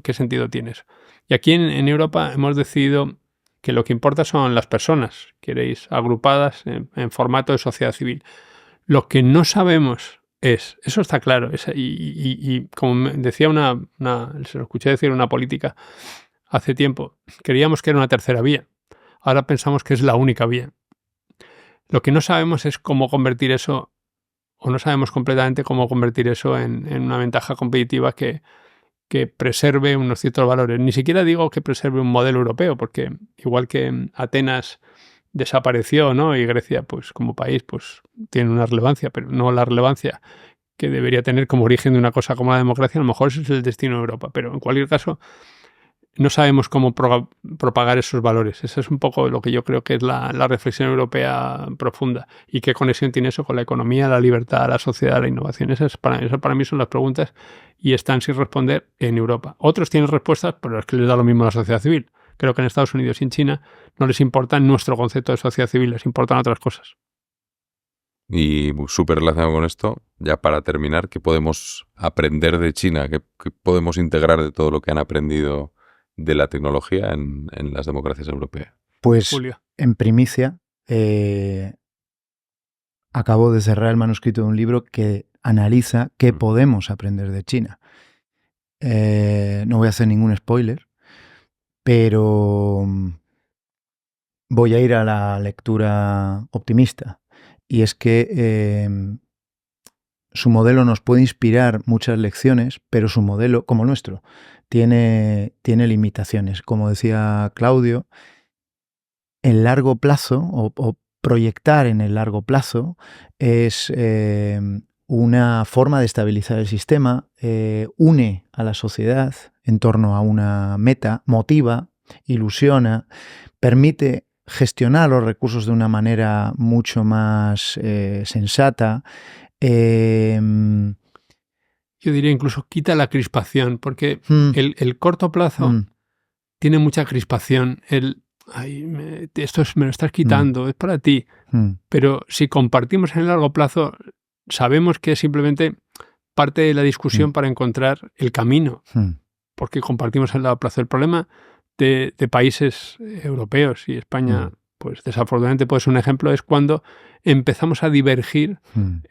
qué sentido tiene eso. Y aquí en Europa hemos decidido que lo que importa son las personas, queréis, agrupadas en formato de sociedad civil. Lo que no sabemos eso está claro, y como me decía se lo escuché decir una política hace tiempo, creíamos que era una tercera vía, ahora pensamos que es la única vía. Lo que no sabemos es cómo convertir eso, o no sabemos completamente cómo convertir eso en una ventaja competitiva que preserve unos ciertos valores. Ni siquiera digo que preserve un modelo europeo, porque igual que Atenas desapareció, ¿no? Y Grecia, pues como país, pues tiene una relevancia, pero no la relevancia que debería tener como origen de una cosa como la democracia. A lo mejor ese es el destino de Europa, pero en cualquier caso no sabemos cómo propagar esos valores. Eso es un poco lo que yo creo que es la reflexión europea profunda. ¿Y qué conexión tiene eso con la economía, la libertad, la sociedad, la innovación? Eso para mí son las preguntas y están sin responder en Europa. Otros tienen respuestas, pero es que les da lo mismo a la sociedad civil. Creo que en Estados Unidos y en China no les importa nuestro concepto de sociedad civil, les importan otras cosas. Y súper relacionado con esto, ya para terminar, ¿qué podemos aprender de China? ¿Qué podemos integrar de todo lo que han aprendido de la tecnología en las democracias europeas? Pues, Julio, en primicia, acabo de cerrar el manuscrito de un libro que analiza qué podemos aprender de China. No voy a hacer ningún spoiler, pero voy a ir a la lectura optimista. Y es que su modelo nos puede inspirar muchas lecciones, pero su modelo, como el nuestro, tiene limitaciones. Como decía Claudio, el largo plazo o proyectar en el largo plazo es una forma de estabilizar el sistema, une a la sociedad en torno a una meta, motiva, ilusiona, permite gestionar los recursos de una manera mucho más sensata. Yo diría incluso quita la crispación, porque el corto plazo tiene mucha crispación. Esto me lo estás quitando, es para ti. Pero si compartimos en el largo plazo, sabemos que es simplemente parte de la discusión para encontrar el camino, porque compartimos en el largo plazo. El problema de países europeos, y España, pues desafortunadamente puede ser un ejemplo, es cuando empezamos a divergir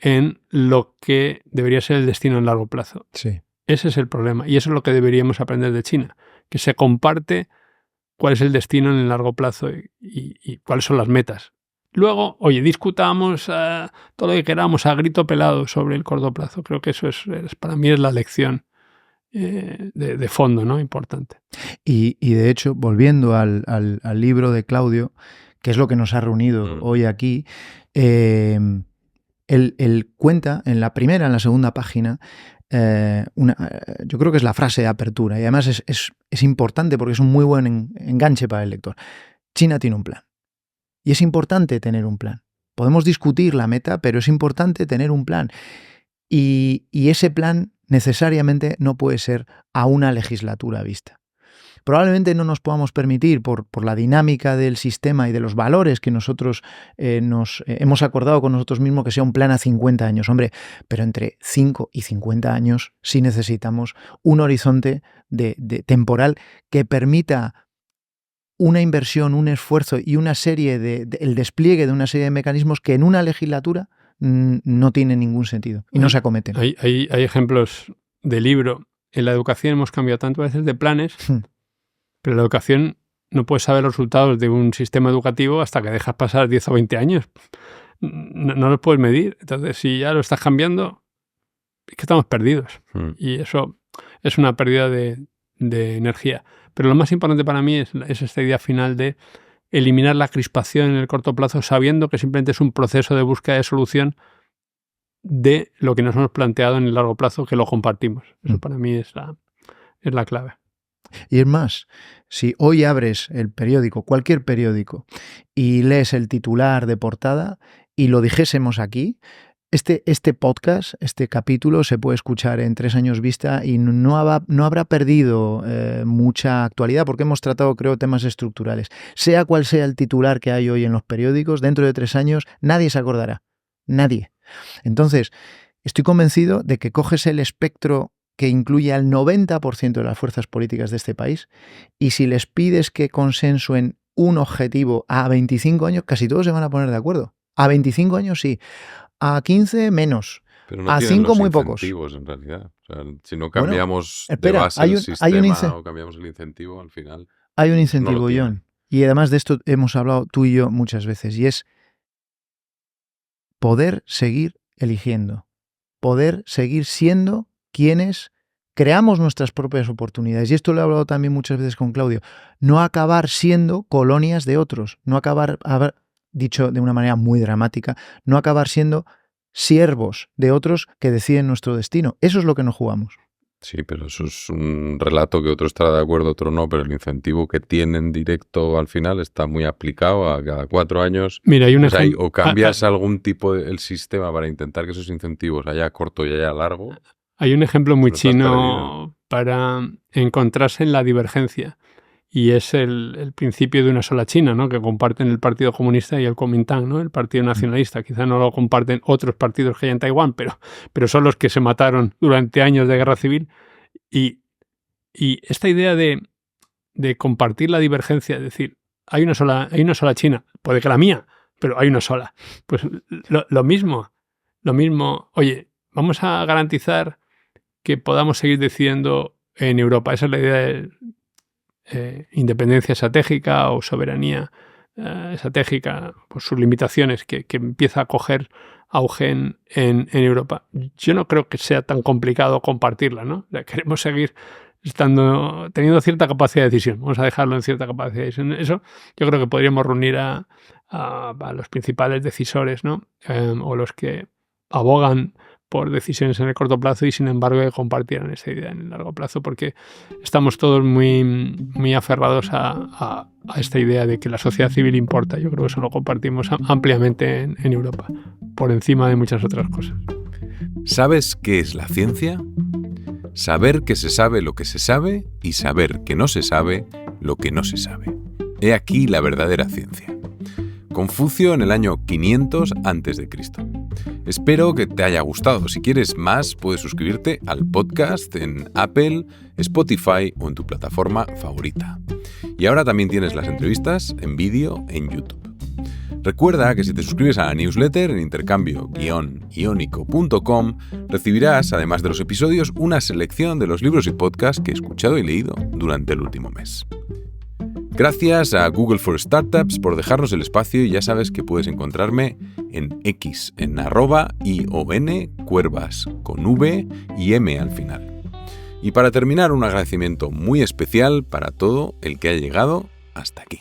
en lo que debería ser el destino en largo plazo. Sí. Ese es el problema, y eso es lo que deberíamos aprender de China, que se comparte cuál es el destino en el largo plazo y cuáles son las metas. Luego, oye, discutamos todo lo que queramos a grito pelado sobre el corto plazo. Creo que eso es para mí es la lección de fondo, ¿no? Importante. Y de hecho, volviendo al libro de Claudio, que es lo que nos ha reunido hoy aquí, él cuenta en la primera, en la segunda página, yo creo que es la frase de apertura, y además es importante porque es un muy buen enganche para el lector. China tiene un plan. Y es importante tener un plan. Podemos discutir la meta, pero es importante tener un plan. Y ese plan necesariamente no puede ser a una legislatura vista. Probablemente no nos podamos permitir, por la dinámica del sistema y de los valores que nosotros nos hemos acordado con nosotros mismos, que sea un plan a 50 años. Hombre, pero entre 5 y 50 años sí necesitamos un horizonte temporal que permita una inversión, un esfuerzo y una serie el despliegue de una serie de mecanismos que en una legislatura no tienen ningún sentido y no se acometen. Hay ejemplos de libro. En la educación hemos cambiado tanto a veces de planes, pero la educación no puedes saber los resultados de un sistema educativo hasta que dejas pasar 10 o 20 años. No los puedes medir. Entonces, si ya lo estás cambiando, es que estamos perdidos. Y eso es una pérdida de energía. Pero lo más importante para mí es esta idea final de eliminar la crispación en el corto plazo, sabiendo que simplemente es un proceso de búsqueda de solución de lo que nos hemos planteado en el largo plazo, que lo compartimos. Eso para mí es la clave. Y es más, si hoy abres el periódico, cualquier periódico, y lees el titular de portada y lo dijésemos aquí, este podcast, este capítulo se puede escuchar en 3 años vista y no habrá perdido mucha actualidad porque hemos tratado, creo, temas estructurales. Sea cual sea el titular que hay hoy en los periódicos, dentro de 3 años nadie se acordará. Nadie. Entonces, estoy convencido de que coges el espectro que incluye al 90% de las fuerzas políticas de este país y si les pides que consensuen un objetivo a 25 años, casi todos se van a poner de acuerdo. A 25 años sí. A 15 menos. Pero no a 5 muy pocos. En realidad. O sea, si no cambiamos de base el sistema o cambiamos el incentivo, al final... Hay un incentivo, John. Y además de esto hemos hablado tú y yo muchas veces. Y es poder seguir eligiendo. Poder seguir siendo quienes creamos nuestras propias oportunidades. Y esto lo he hablado también muchas veces con Claudio. No acabar siendo colonias de otros. No acabar... dicho de una manera muy dramática, no acabar siendo siervos de otros que deciden nuestro destino. Eso es lo que nos jugamos. Sí, pero eso es un relato que otro estará de acuerdo, otro no, pero el incentivo que tienen directo al final está muy aplicado a cada 4 años. Mira, hay un ejemplo. O cambias algún tipo del sistema para intentar que esos incentivos haya corto y haya largo. Hay un ejemplo muy chino para encontrarse en la divergencia. Y es el principio de una sola China, ¿no? Que comparten el Partido Comunista y el Kuomintang, ¿no? El Partido Nacionalista. Quizá no lo comparten otros partidos que hay en Taiwán, pero son los que se mataron durante años de guerra civil. Y esta idea de compartir la divergencia, es decir, hay una sola China, puede que la mía, pero hay una sola. Pues lo mismo. Oye, vamos a garantizar que podamos seguir decidiendo en Europa. Esa es la idea de independencia estratégica o soberanía estratégica por sus limitaciones que empieza a coger auge en Europa. Yo no creo que sea tan complicado compartirla, ¿no? Queremos seguir teniendo cierta capacidad de decisión. Vamos a dejarlo en cierta capacidad de decisión. Eso yo creo que podríamos reunir a los principales decisores, ¿no? O los que abogan por decisiones en el corto plazo y sin embargo que compartieran esa idea en el largo plazo, porque estamos todos muy, muy aferrados a esta idea de que la sociedad civil importa. Yo creo que eso lo compartimos ampliamente en Europa, por encima de muchas otras cosas. ¿Sabes qué es la ciencia? Saber que se sabe lo que se sabe y saber que no se sabe lo que no se sabe. He aquí la verdadera ciencia. Confucio en el año 500 a.C. Espero que te haya gustado. Si quieres más, puedes suscribirte al podcast en Apple, Spotify o en tu plataforma favorita. Y ahora también tienes las entrevistas en vídeo en YouTube. Recuerda que si te suscribes a la newsletter en intercambio-iónico.com recibirás, además de los episodios, una selección de los libros y podcasts que he escuchado y leído durante el último mes. Gracias a Google for Startups por dejarnos el espacio y ya sabes que puedes encontrarme en X, en @ION Cuervas, con V y M al final. Y para terminar, un agradecimiento muy especial para todo el que ha llegado hasta aquí.